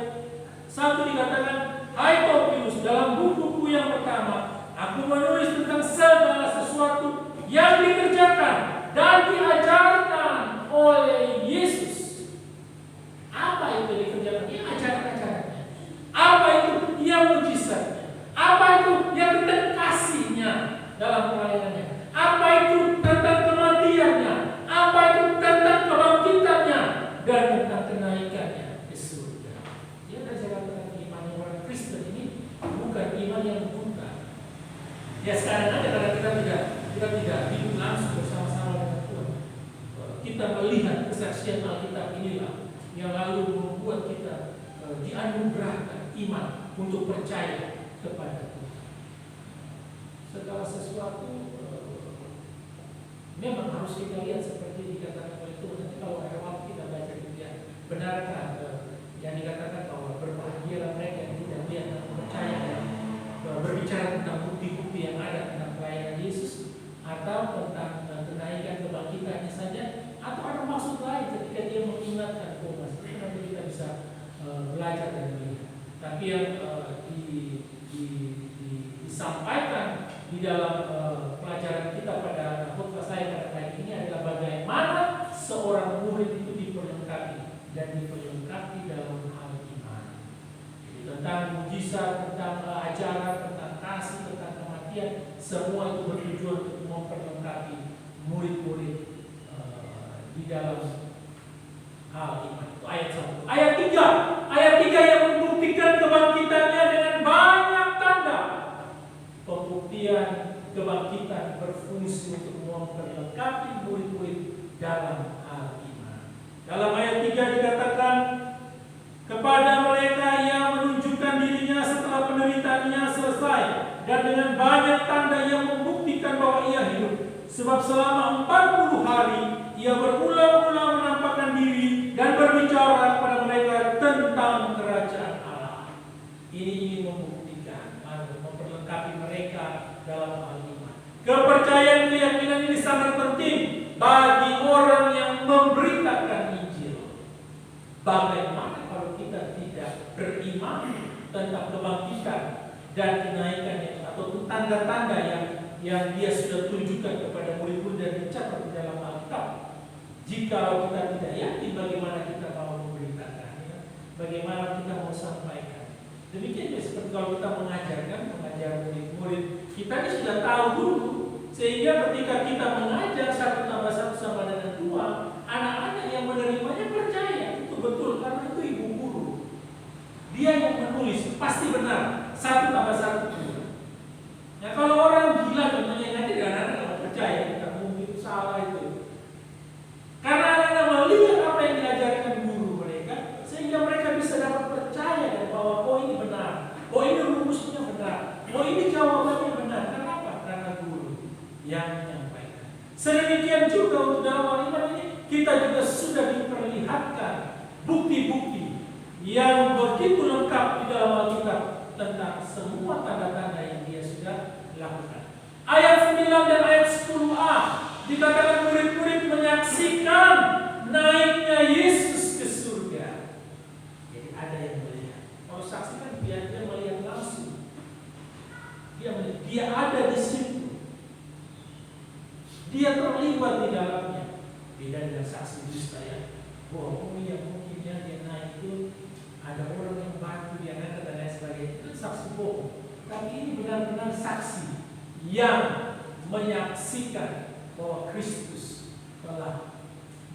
1 dikatakan, hai Theophilus, dalam buku-buku yang pertama aku menulis tentang segala sesuatu yang dikerjakan dan diajarkan oleh Yesus. Apa itu dikerjakan? Ya, ajaran-ajarannya. Apa itu? Ya, mujizatnya. Apa itu? Ya, tentang kasihnya dalam pelayanannya. Apa itu? Tentang kematiannya. Apa itu? Tentang kebangkitannya dan tentang kenaikannya ke surga. Ya, dan saya katakan iman orang Kristen ini bukan iman yang buta. Ya, sekarang aja karena kita tidak hidup langsung bersama-sama dengan Tuhan. Kita melihat kesaksian Alkitab inilah yang lalu membuat kita dianugerahkan iman untuk percaya kepada Tuhan. Segala sesuatu memang harus kita lihat seperti dikatakan oleh Tuhan. Nanti kalau ada waktu kita baca dia, benarkah yang dikatakan bahwa berbahagialah mereka yang tidak lihat dan percaya, berbicara tentang bukti-bukti yang ada tentang pelayanan Yesus, atau tentang kenaikan kebangkitannya saja, atau ada maksud lain ketika dia mengingatkan Thomas. Itu nanti kita bisa belajar dan melihat. Tapi yang disampaikan di dalam pelajaran kita pada khotbah saya pada kali ini adalah bagaimana seorang murid itu diperlengkapi dan diperlengkapi dalam hal iman. Jadi tentang mujizat, tentang ajaran, tentang kasih, tentang kematian, semua itu bertujuan untuk memperlengkapi murid-murid di dalam hal iman. Itu ayat 1. Ayat 3 yang membuktikan kebangkitannya dengan banyak tanda. Pembuktian kebangkitan berfungsi untuk memperlengkapi murid-murid dalam hal iman. Dalam ayat 3 dikatakan, kepada mereka Ia menunjukkan dirinya setelah penderitaannya selesai, dan dengan banyak tanda yang membuktikan bahwa Ia hidup. Sebab selama 40 hari Ia berulang-ulang menampakkan diri dan berbicara kepada mereka tentang kerajaan Allah. Ini ingin membuktikan, memperlengkapi mereka dalam hal iman. Kepercayaan keyakinan ini sangat penting bagi orang yang memberitakan Injil. Bagaimana kalau kita tidak beriman tentang kebangkitan dan kenaikannya, atau tanda-tanda yang dia sudah tunjukkan kepada murid-murid dan dicatat di dalam Alkitab? Jika kita tidak yakin, bagaimana kita mau memberitakannya? Bagaimana kita mau sampaikan? Demikian juga seperti kalau kita mengajar murid-murid, kita ini sudah tahu dulu, sehingga ketika kita mengajar 1+1 sama dengan 2, anak-anak yang menerimanya percaya itu betul karena itu ibu guru. Dia yang menulis pasti benar 1+1 2. Nah, kalau orang gila contohnya nanti anak-anak tidak percaya, kita mungkin salah itu. Karena anak-anak melihat apa yang diajarkan guru mereka, sehingga mereka bisa dapat percaya bahwa oh ini benar, oh ini rumusnya benar, oh ini jawabannya benar. Kenapa? Karena guru yang menyampaikan. Sedemikian juga untuk dalam hal iman ini, kita juga sudah diperlihatkan bukti-bukti yang begitu lengkap di dalam Alkitab tentang semua tanda-tanda yang dia sudah lakukan. Ayat 9 dan ayat 10a dikatakan murid-murid menyaksikan naiknya Yesus ke surga. Jadi ada yang melihat. Kalau saksikan dia melihat langsung. Dia ada di situ. Dia terlibat di dalamnya. Beda dengan saksi dusta ya. Oh iya mungkin dia naik itu ada orang yang bantu dia dan lain sebagainya, itu saksi bohong. Tapi ini benar-benar saksi yang menyaksikan bahwa Kristus telah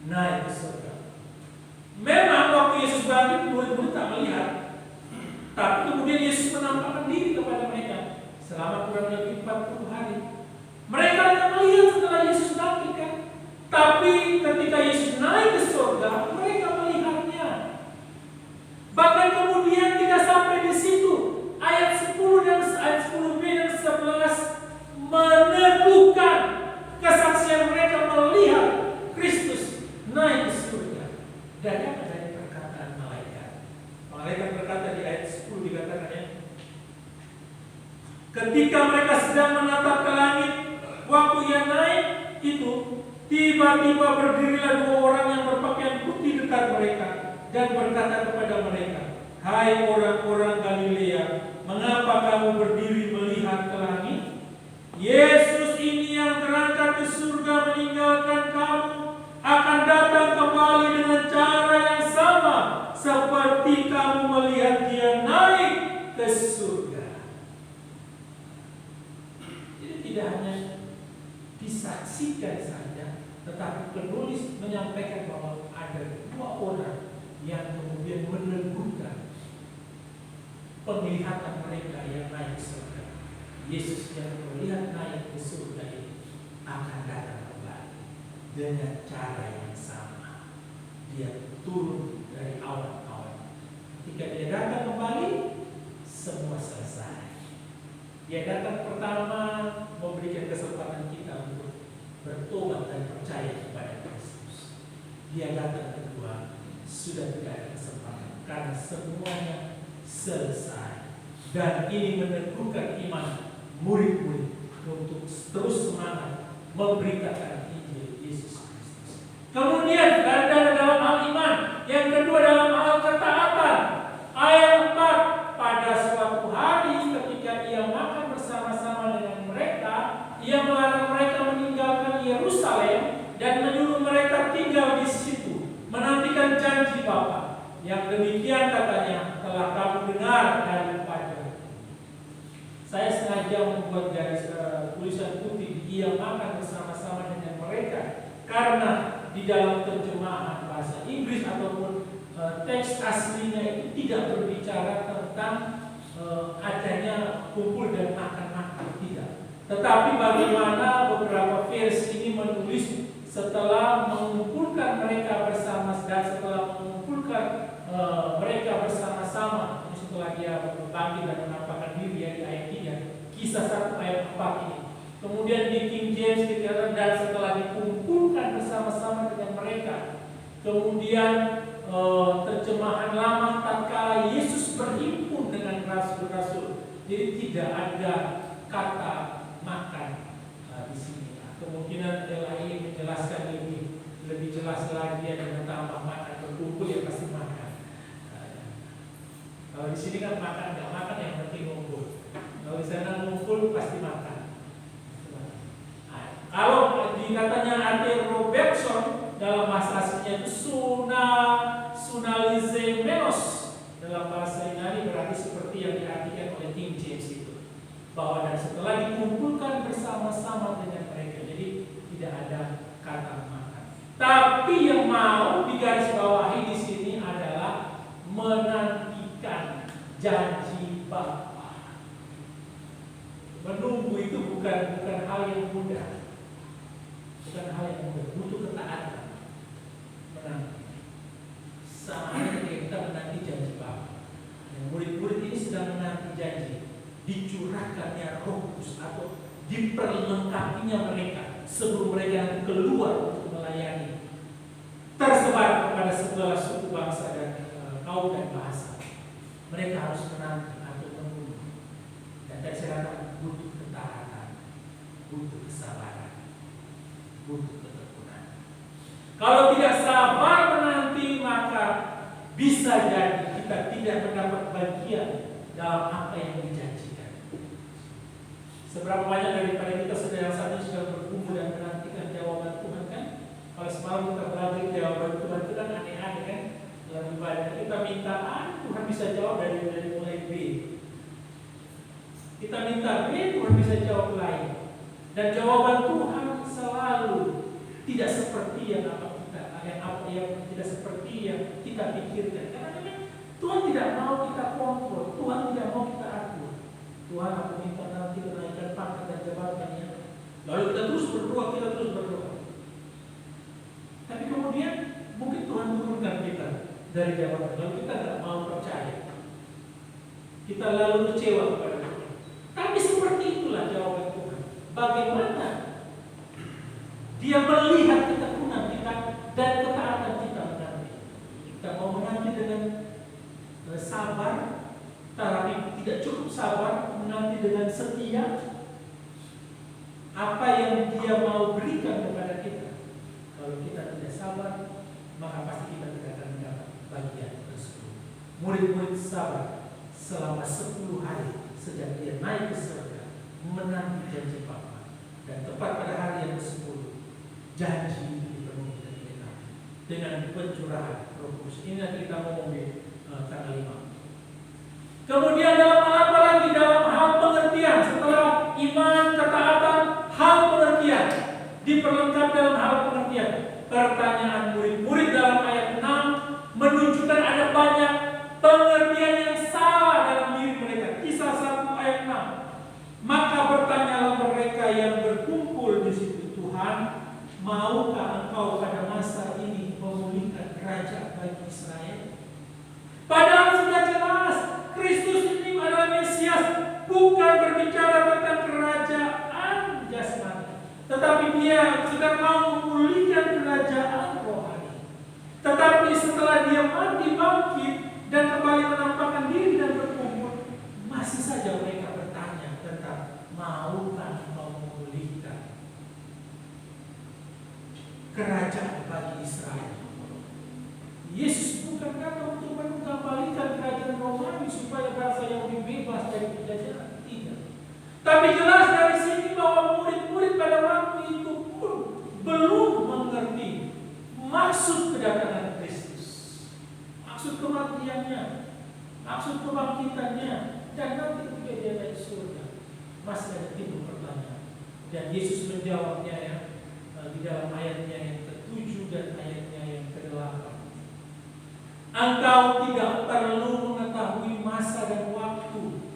naik ke surga. Memang waktu Yesus bangkit, murid-murid tak melihat, tapi kemudian Yesus menampakkan diri kepada mereka selama kurang lebih 40 hari. Mereka hanya melihat setelah Yesus bangkit kan? Tapi ketika Yesus naik ke surga, mereka melihatnya. Bahkan kemudian tidak sampai di situ. Ayat 10 dan ayat 10b dan 11 meneguhkan kesaksian mereka melihat Kristus naik ke surga. Dari perkataan malaikat. Malaikat berkata di ayat 10 dikatakannya, ketika mereka sedang menatap ke langit, waktu ia naik itu, tiba-tiba berdirilah 2 orang yang berpakaian putih dekat mereka dan berkata kepada mereka, hai orang-orang Galilea, mengapa kamu berdiri melihat ke langit? Yesus ini yang berangkat ke surga meninggalkan kamu akan datang kembali dengan cara yang sama seperti kamu melihat dia naik ke surga. Jadi tidak hanya disaksikan saja, tetapi penulis menyampaikan bahwa ada 2 orang yang kemudian meneguhkan penglihatan mereka yang naik ke surga. Yesus yang melihat naik ke surga ini akan datang kembali dengan cara yang sama. Dia turun dari awan-awan. Ketika dia datang kembali, semua selesai. Dia datang pertama memberikan kesempatan kita untuk bertobat dan percaya kepada Kristus. Dia datang kedua, sudah tidak ada kesempatan karena semuanya selesai. Dan ini meneguhkan iman murid-murid untuk terus semangat memberitakan Injil Yesus Kristus. Kemudian ada dalam hal iman, yang kedua dalam hal ketaatan. Ayat 4, pada suatu hari ketika ia makan bersama-sama dengan mereka, ia melarang mereka meninggalkan Yerusalem dan menyuruh mereka tinggal di situ, menantikan janji Bapa. Yang demikian katanya telah kamu dengar daripada. Saya sengaja membuat garis tulisan putih, ia makan bersama-sama dengan mereka, karena di dalam terjemahan bahasa Inggris ataupun teks aslinya itu tidak berbicara tentang adanya kumpul dan makan-makan, tidak. Tetapi bagaimana beberapa versi ini menulis setelah mengumpulkan mereka bersama dan setelah mengumpulkan mereka bersama-sama, setelah dia bangkit dan menampakkan diri di ayat 3, kisah 1 ayat 4 ini. Kemudian di King James dikatakan dan setelah dikumpulkan bersama-sama dengan mereka. Kemudian terjemahan lama tatkala Yesus berhimpun dengan rasul-rasul. Jadi tidak ada kata makan di sini. Kemungkinan lain menjelaskan lebih jelas lagi ada tambah makan, berkumpul ya pasti makan. Kalau di sini kan makan nggak makan yang penting ngumpul. Kalau di sana ngumpul pasti makan. Kalau dikatanya Ante Robertson dalam bahasa aslinya itu sunalizemenos dalam bahasa Yunani berarti seperti yang diartikan oleh King James itu, bahwa dan setelah dikumpulkan bersama-sama dengan mereka, jadi tidak ada kata makan. Tapi yang mau digarisbawahi di sini adalah menantikan janji Bapa. Menunggu itu bukan hal yang mudah. Bukan hal yang mudah, butuh ketaatan. Menanti. Sama ketika kita menanti janji Bapa. Murid-murid ini sedang menanti janji dicurahkannya Roh Kudus atau diperlengkapinya mereka sebelum mereka keluar untuk melayani, tersebar kepada segala suku bangsa dan kaum dan bahasa. Mereka harus menanti atau menunggu. Dan tadi saya katakan butuh ketaatan, butuh kesabaran, butuh ketekunan. Kalau tidak sabar menanti, maka bisa jadi kita tidak mendapat bagian dalam apa yang dijanjikan. Seberapa banyak daripada kita yang saat ini sudah berkumpul dan menantikan jawaban Tuhan kan? Kalau semalam kita belajar jawaban Tuhan itu kan aneh-aneh kan? lebih banyak. Kita minta A, Tuhan bisa jawab dari mulai B. Kita minta B, Tuhan bisa jawab lain. Dan jawaban Tuhan selalu tidak seperti yang tidak seperti yang kita pikirkan. Karena Tuhan tidak mau kita kontrol, Tuhan tidak mau kita atur. Tuhan, aku minta nanti kenaikan pangkat dan jabatannya. Lalu kita terus berdoa. Tapi kemudian mungkin Tuhan turunkan kita dari jabatan, lalu kita tidak mau percaya. Kita lalu kecewa kepada Tuhan. Tapi seperti itulah jawaban Tuhan. Bagaimana Dia melihat ketekunan kita dan ketaatan kita menanti. Kita mau menanti dengan sabar, tapi tidak cukup sabar, menanti dengan setia. Apa yang Dia mau berikan kepada kita. Kalau kita tidak sabar, maka pasti kita tidak akan mendapat bagian tersebut. Murid-murid sabar selama 10 hari sejak Dia naik ke surga, menanti janji Bapa. Dan tepat pada hari yang ke-10, janji itu dipenuhi dan digenapi dengan pencurahan Roh Kudus. Ini nanti kita ngomong di tanggal 5. Kemudian dalam hal apa lagi? Dalam hal pengertian. Setelah iman, ketaatan, hal pengertian diperlengkapi dalam hal pengertian. Pertanyaan murid-murid dalam ayat 6 menunjukkan ada banyak pengertian yang salah dalam diri mereka. Kisah 1 ayat 6. Maka bertanyalah mereka yang berkumpul di situ, Tuhan, maukah Engkau pada masa ini memulihkan kerajaan bagi Israel? Padahal sudah jelas Kristus ini adalah Mesias, bukan berbicara tentang kerajaan jasmani, tetapi Dia sedang mau memulihkan kerajaan rohani. Tetapi setelah Dia mati bangkit dan kembali menampakkan diri dan berkumpul, masih saja mereka bertanya tentang maukah Engkau memulihkan kerajaan bagi Israel. Yesus bukan datang untuk mengembalikan kerajaan Romawi supaya bangsa yang lebih bebas dari penjajahan. Tidak. Tapi jelas dari sini bahwa murid-murid pada waktu itu pun belum mengerti maksud kedatangan Kristus, maksud kematiannya, maksud kebangkitannya, dan nanti ketika Dia naik surga masih ada timbul pertanyaan. Dan Yesus menjawabnya di dalam ayatnya yang ke-7 dan ayatnya yang ke-8. Engkau tidak perlu mengetahui masa dan waktu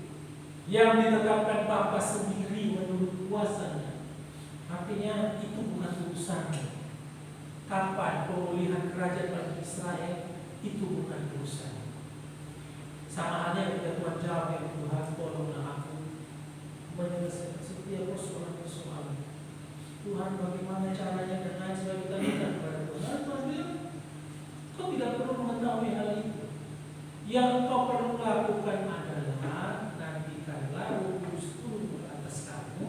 yang ditetapkan Bapa sendiri menurut kuasanya. Artinya itu bukan urusanmu. Kapan pemulihan kerajaan bagi Israel, itu bukan urusanmu. Sama halnya ketika Tuhan jawab, ya Tuhan, tolonglah aku menyelesaikan setiap persoalan-persoalan. Tuhan, bagaimana caranya dan lain sebagainya, kita minta kepada Tuhan. Tuhan bilang, kau tidak perlu mengetahui hal itu. Yang kau perlu lakukan adalah nantikanlah Roh Kudus turun atas kamu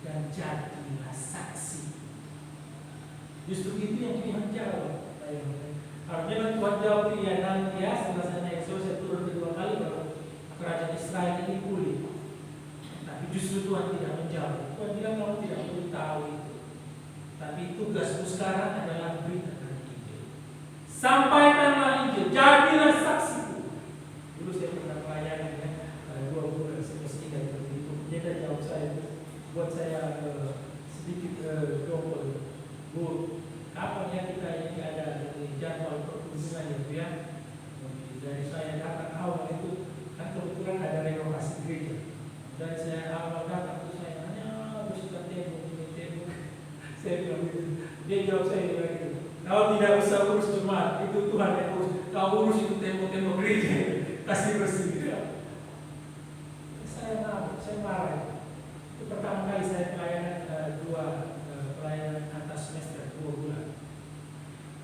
dan jadilah saksi. Justru itu yang Tuhan jawab. Artinya Tuhan jawab, ya nanti ya setelah saya naik saya turun kedua kali baru kerajaan Israel ini pulih. Tapi justru Tuhan tidak menjawab. Tuhan bilang kamu tidak perlu tahu itu. Tapi tugasmu sekarang adalah beritakan Injil. Sampaikanlah Injil, jadilah saksiku. Dulu saya pernah pelayanan ya, 2 bulan semestinya begitu. Dia kan jawab saya, buat saya sedikit double. Bu, kapan ya kita ini ada jadwal perkunjungan itu ya? Dari saya datang awal itu kan kebetulan ada renovasi gereja. Dan saya awal datang itu saya hanya bersihkan tembok. Saya bilang gitu. Dia jawab saya gitu. Kau tidak usah urus jemaat, itu Tuhan yang urus. Kau urus itu tembok-tembok gereja, kasih bersih gitu. Saya ngamuk, saya marah. Itu pertama kali saya pelayanan pelayanan atas semester 2 bulan.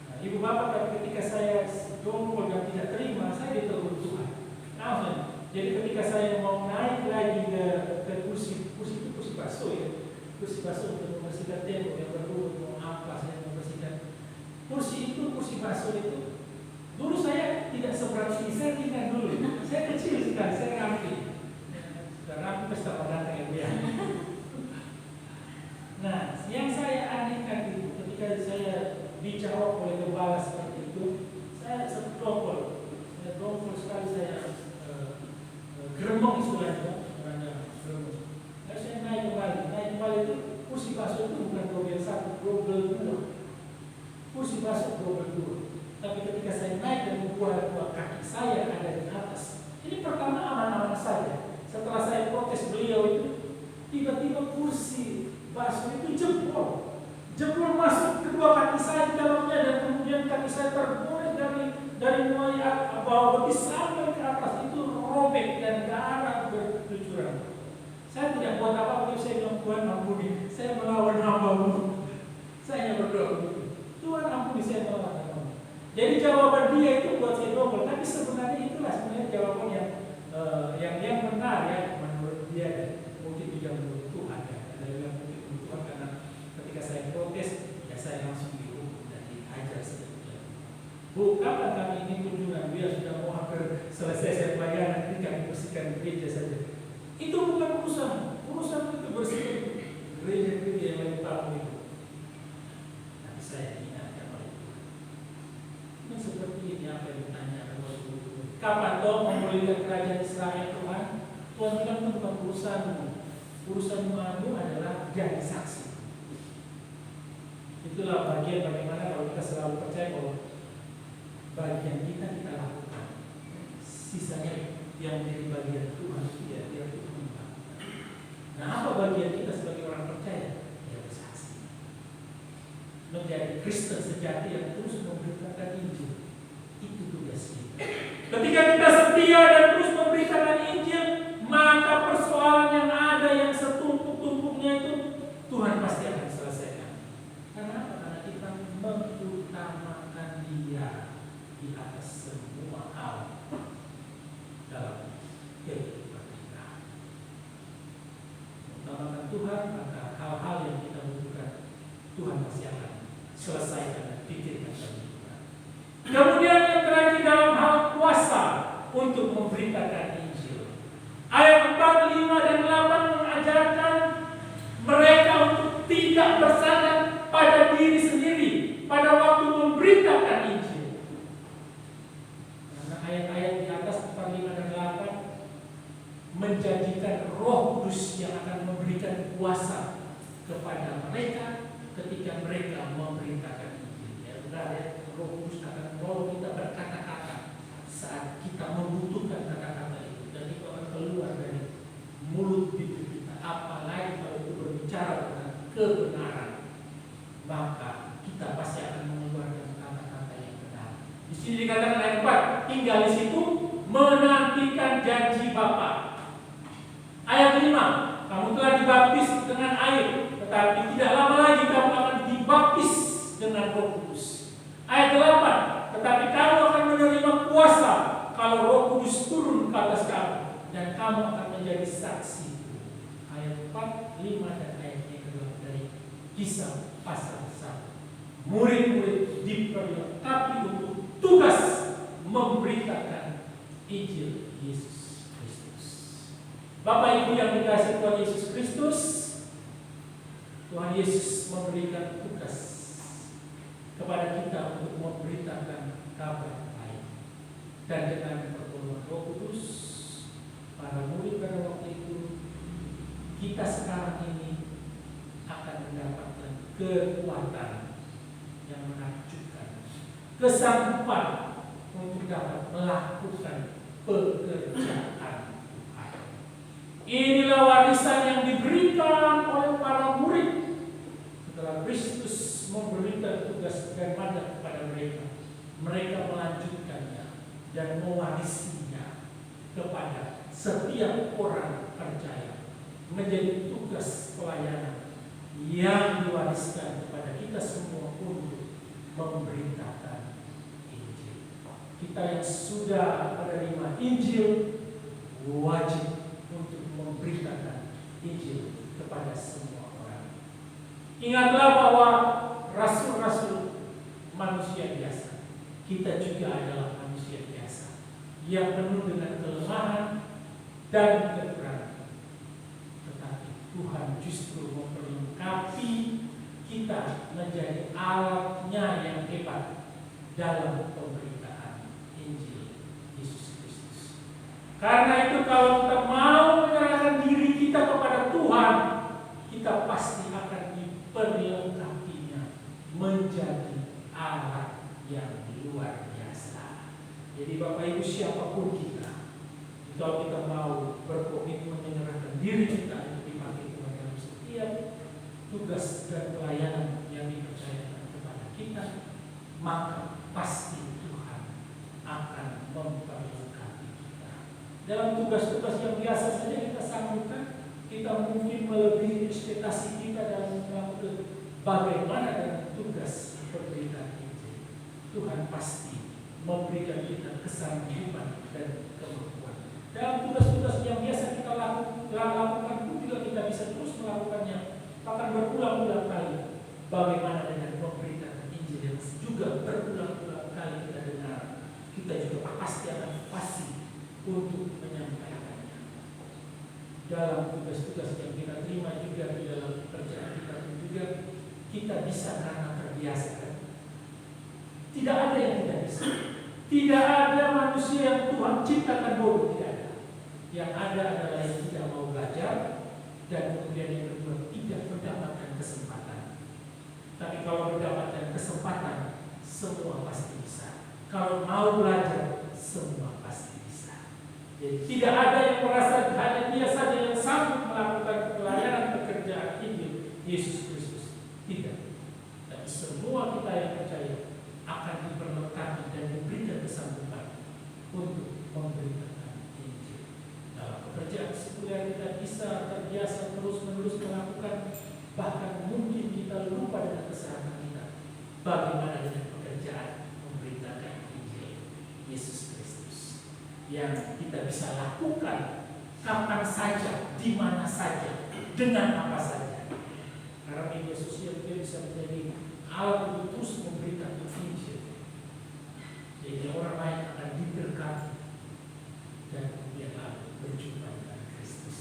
Nah, Ibu Bapak ketika saya jongkol dan tidak terima, saya ditegur Tuhan. Nah, jadi ketika saya mau naik lagi ke kursi baso ya, kursi baso untuk membersihkan tembok yang baru mau apa saya membersihkan kursi baso itu. Dulu saya tidak seperti ini, saya tinggal dulu. Saya kecil sekali, saya rapi. Karena aku pesta pada yang dia. Nah, yang saya anehkan itu ketika saya dijawab oleh gembala seperti itu, saya sekelompok double dua. Tapi ketika saya naik dan dua kaki saya ada di atas, ini pertama aman-aman saja. Setelah saya protes beliau itu, tiba-tiba kursi bakso itu jebol masuk kedua kaki saya di dalamnya, dan kemudian kaki saya tergores dari mulai bawah betis sampai ke atas itu robek dan darah bercucuran. Saya tidak buat apa-apa, saya bilang, Tuhan ampuni, saya melawan hamba-Mu. Saya hanya berdoa begitu, Tuhan ampuni, saya melawan hamba-Mu. Jadi jawaban dia itu buat saya double, tapi sebenarnya itulah jawaban yang benar ya menurut dia, mungkin juga menurut Tuhan ya. Ada yang mungkin menurut Tuhan, karena ketika saya protes, ya saya langsung dihukum dan diajar sedikit. Bu, kapan kami ini kunjungan? Dia sudah mau hampir selesai saya pelayanan, nanti kami bersihkan gereja saja. Itu bukan urusan itu bersih gereja yang lain tahu itu. Tapi saya ingatkan oleh Tuhan. Ini seperti ini apa yang ditanyakan oleh Tuhan. Kapan kau memulihkan kerajaan Israel, Tuhan? Tuhan bilang itu bukan urusanmu. Urusanmu adalah jadi saksi. Itulah bagian bagaimana kalau kita selalu percaya bahwa bagian kita lakukan. Sisanya yang menjadi bagian Tuhan tidak dia Tuhan. Nah, apa bagian kita sebagai orang percaya? Ya bersaksi. Menjadi Kristen sejati yang terus memberitakan Injil. Itu tugas kita. Ketika kita setia dan terus memberitakan Injil, maka persoalan yang ada yang setumpuk-tumpuknya itu Tuhan pasti akan selesaikan. Karena apa? Karena kita mengutamakan Dia di atas semua hal dalam kehidupan kita. Mengutamakan Tuhan, maka hal-hal yang kita butuhkan Tuhan pasti akan selesaikan dan pikirkan dalam kita. Kemudian yang terakhir dalam hal kuasa untuk memberitakan Injil. Ayat 4, 5, dan 8 mengajarkan mereka untuk tidak bersandar pada diri sendiri pada waktu memberitakan Injil. Karena ayat-ayat di atas 4, 5, dan 8 menjanjikan Roh Kudus yang akan memberikan kuasa kepada mereka ketika mereka memberitakan Injil. Ya benar ya, Roh Kudus akan membawa kita berkata-kata saat kita membutuhkan kata-kata itu, dan itu akan keluar dari mulut bibir kita. Apalagi kalau itu berbicara tentang kebenaran, maka kita pasti akan mengeluarkan kata-kata yang benar. Di sini dikatakan ayat 4, tinggal di situ menantikan janji Bapa. Ayat 5, kamu telah dibaptis dengan air, tetapi tidak lama lagi kamu akan dibaptis dengan Roh Kudus. Ayat 8, tetapi kamu akan menerima kuasa kalau Roh Kudus turun ke atas kamu, dan kamu akan menjadi saksi. Ayat 4, 5, dan ayat yang kedua dari Kisah pasal 1. Murid-murid diperlengkapi untuk tugas memberitakan Injil Yesus Kristus. Bapak Ibu yang dikasihi Tuhan Yesus Kristus, Tuhan Yesus memberikan tugas kepada kita untuk memberitakan kabar baik. Dan dengan pertolongan Roh Kudus, para murid pada waktu itu, kita sekarang ini akan mendapatkan kekuatan yang menakjubkan, kesanggupan untuk dapat melakukan pekerjaan Tuhan. Inilah warisan yang diberikan oleh para murid setelah Kristus memberikan tugas dan mandat kepada mereka. Mereka melanjutkannya dan mewarisinya kepada setiap orang percaya, menjadi tugas pelayanan yang diwariskan kepada kita semua untuk memberitakan Injil. Kita yang sudah menerima Injil wajib untuk memberitakan Injil kepada semua orang. Ingatlah bahwa rasul-rasul manusia biasa. Kita juga adalah manusia biasa yang penuh dengan kelemahan dan kekurangan. Tetapi Tuhan justru memperlengkapi kita menjadi alatnya yang hebat dalam pemberitaan Injil Yesus Kristus. Karena itu kalau kita mau menyerahkan diri kita kepada Tuhan, kita pasti akan diperlengkapinya menjadi alat yang luar biasa. Jadi Bapak Ibu, siapapun kita, kalau kita mau berkomitmen menyerahkan diri kita untuk dipakai Tuhan dalam setiap tugas dan pelayanan yang dipercayakan kepada kita, maka pasti Tuhan akan memperlengkapi kita. Dalam tugas-tugas yang biasa saja kita sanggupkan, kita mungkin melebihi ekspektasi kita dalam melakukan bagaimana dengan tugas pemberitaan Injil. Tuhan pasti memberikan kita kesanggupan dan kemampuan. Dalam tugas-tugas yang biasa kita lakukan pun juga kita bisa terus melakukannya, bahkan berulang-ulang kali. Bagaimana dengan pemberitaan Injil yang juga berulang-ulang kali kita dengar, kita juga pasti akan fasih untuk menyampaikannya. Dalam tugas-tugas yang kita terima juga di dalam pekerjaan kita juga, kita bisa karena terbiasa. Tidak ada yang tidak bisa. Tidak ada manusia yang Tuhan ciptakan bodoh, tidak ada. Yang ada adalah yang tidak mau belajar, dan kemudian yang kedua tidak mendapatkan kesempatan. Tapi kalau mendapatkan kesempatan, semua pasti bisa. Kalau mau belajar, semua pasti bisa. Jadi tidak ada yang merasa hanya dia saja yang sanggup melakukan pelayanan pekerjaan Injil Yesus Kristus. Tidak. Tapi semua kita yang percaya akan diperlengkapi dan diberikan kesanggupan untuk memberitakan Injil. Dalam pekerjaan sekuler kita bisa terbiasa terus-menerus melakukan, bahkan mungkin kita lupa dengan kesehatan kita. Bagaimana dengan pekerjaan memberitakan Injil Yesus Kristus yang kita bisa lakukan kapan saja, di mana saja, dengan apa saja. Karena media sosial dia bisa menjadi alat untuk terus memberitakan Injil. Jadi orang lain akan diberkati dan kemudian lalu berjumpa dengan Kristus.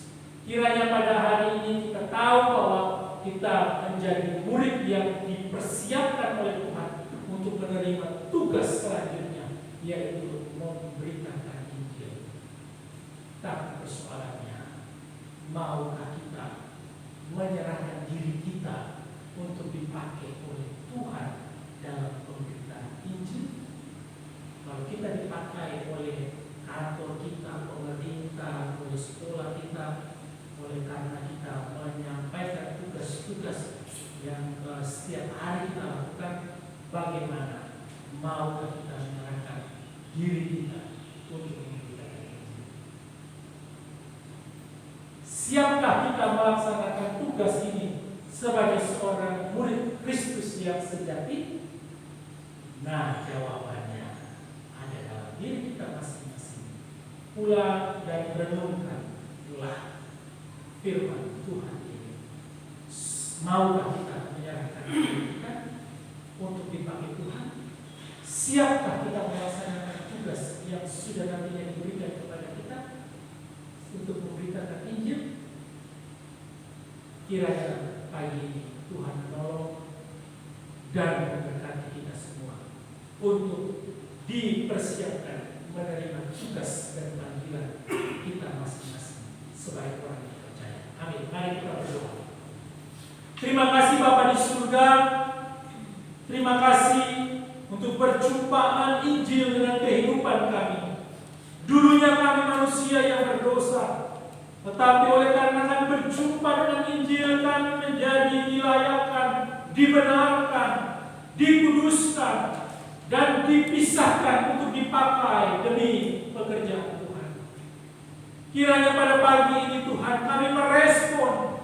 Kiranya pada hari ini kita tahu bahwa kita menjadi murid yang dipersiapkan oleh Tuhan untuk menerima tugas selanjutnya, yaitu memberitakan Injil. Tapi persoalannya, maukah kita menyerahkan diri kita untuk dipakai oleh Tuhan dalam pemberitaan Injil? Kalau kita dipakai oleh kantor kita, pemerintah, oleh sekolah kita, oleh karena kita menyampaikan tugas-tugas yang setiap hari kita lakukan, bagaimana maukah kita menyerahkan diri kita untuk memberitakan Injil? Siapkah kita melaksanakan tugas ini sebagai seorang murid Kristus yang sejati? Nah, jawabannya ada dalam diri kita masing-masing. Pulang dan renungkanlah firman Tuhan ini. Maukah kita menyerahkan diri kita untuk dipakai Tuhan? Siapkah kita melaksanakan tugas yang sudah nantinya diberikan kepada kita untuk memberitakan Injil? Kiranya pagi ini Tuhan menolong dan memberkati kita semua untuk dipersiapkan menerima tugas dan panggilan kita masing-masing sebagai orang yang percaya. Amin. Mari kita berdoa. Terima kasih Bapa di surga. Terima kasih untuk perjumpaan Injil dengan kehidupan kami. Dulunya kami manusia yang berdosa, tetapi oleh karena kami berjumpa dengan Injil, kami menjadi dilayakkan, dibenarkan, dikuduskan, dan dipisahkan untuk dipakai demi pekerjaan Tuhan. Kiranya pada pagi ini Tuhan, kami merespon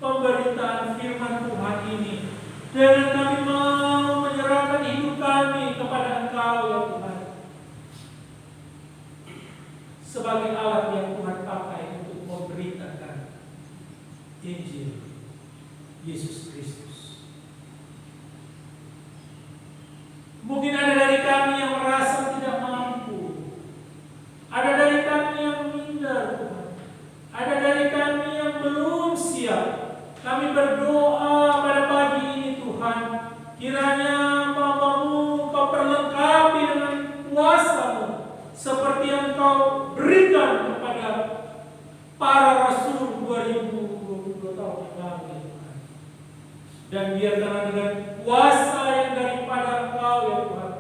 pemberitaan firman Tuhan ini dengan kami mau menyerahkan hidup kami kepada Engkau ya Tuhan, sebagai alat yang Tuhan pakai untuk memberitakan Injil Yesus Kristus. Mungkin ada dari kami yang merasa tidak mampu, ada dari kami yang minder Tuhan, ada dari kami yang belum siap. Kami berdoa pada pagi ini Tuhan, kiranya Bapa-Mu Kau perlengkapi dengan kuasa-Mu seperti yang Kau berikan kepada para rasul 2022 tahun yang lalu ya Tuhan. Dan biarkanlah dengan kuasa yang daripada Engkau ya Tuhan,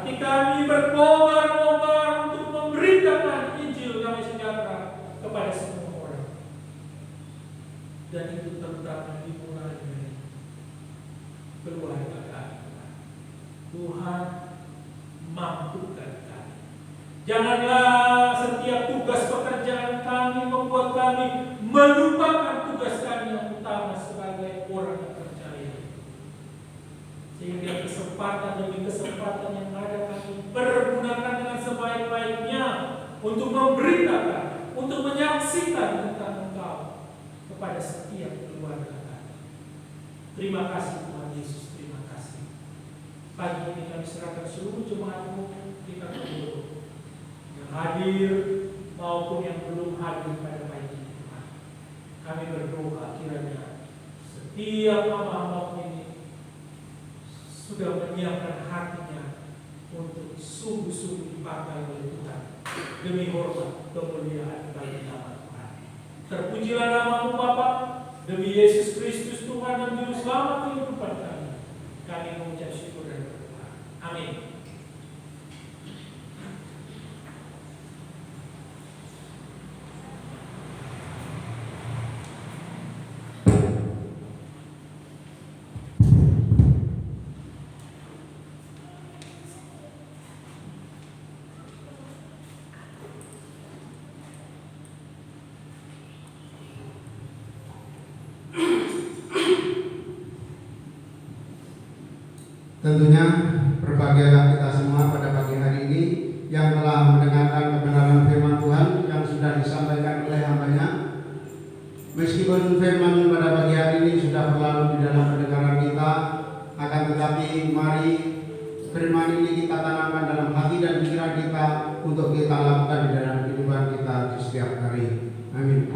Hati kami berkobar-kobar untuk memberitakan Injil damai sejahtera kepada semua orang. Dan itu terutama dimulai dari keluarga kami. Tuhan, mampukan kami. Janganlah setiap tugas pekerjaan kami membuat kami melupakan tugas kami yang utama sebagai orang yang percaya. Sehingga kesempatan demi kesempatan yang ada kami pergunakan dengan sebaik-baiknya untuk memberitakan, untuk menyaksikan tentang Engkau kepada setiap keluarga kami. Terima kasih Tuhan Yesus, terima kasih. Pagi ini kami serahkan seluruh jemaat-Mu di Katolik yang hadir maupun yang belum hadir pada pagi ini Tuhan. Kami berdoa kiranya setiap hamba-Mu ini sudah menyiapkan hatinya untuk sungguh-sungguh dipakai oleh Tuhan demi hormat kemuliaan bagi nama Tuhan. Terpujilah nama-Mu Bapa, demi Yesus Kristus Tuhan dan Juru Selamat kehidupan kami. Kami mengucap syukur dan berdoa. Amin. Tentunya berbahagialah kita semua pada pagi hari ini yang telah mendengarkan kebenaran firman Tuhan yang sudah disampaikan oleh hamba-Nya. Meskipun firman pada pagi hari ini sudah berlalu di dalam pendengaran kita, akan tetapi mari firman ini kita tanamkan dalam hati dan pikiran kita untuk kita lakukan di dalam kehidupan kita di setiap hari. Amin.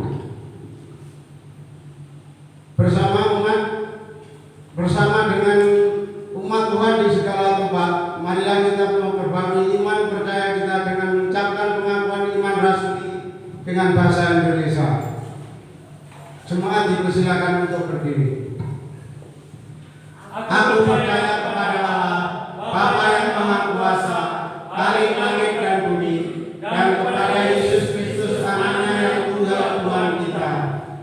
Bersama dengan umat Tuhan di segala tempat, marilah kita memperbarui iman percaya kita dengan mengucapkan pengakuan iman rasuli dengan bahasa Indonesia. Jemaat dipersilakan untuk berdiri. Aku percaya kepada Allah, Bapa yang Maha Kuasa, Khalik langit dan bumi, dan kepada Yesus Kristus Anaknya yang tunggal Tuhan kita,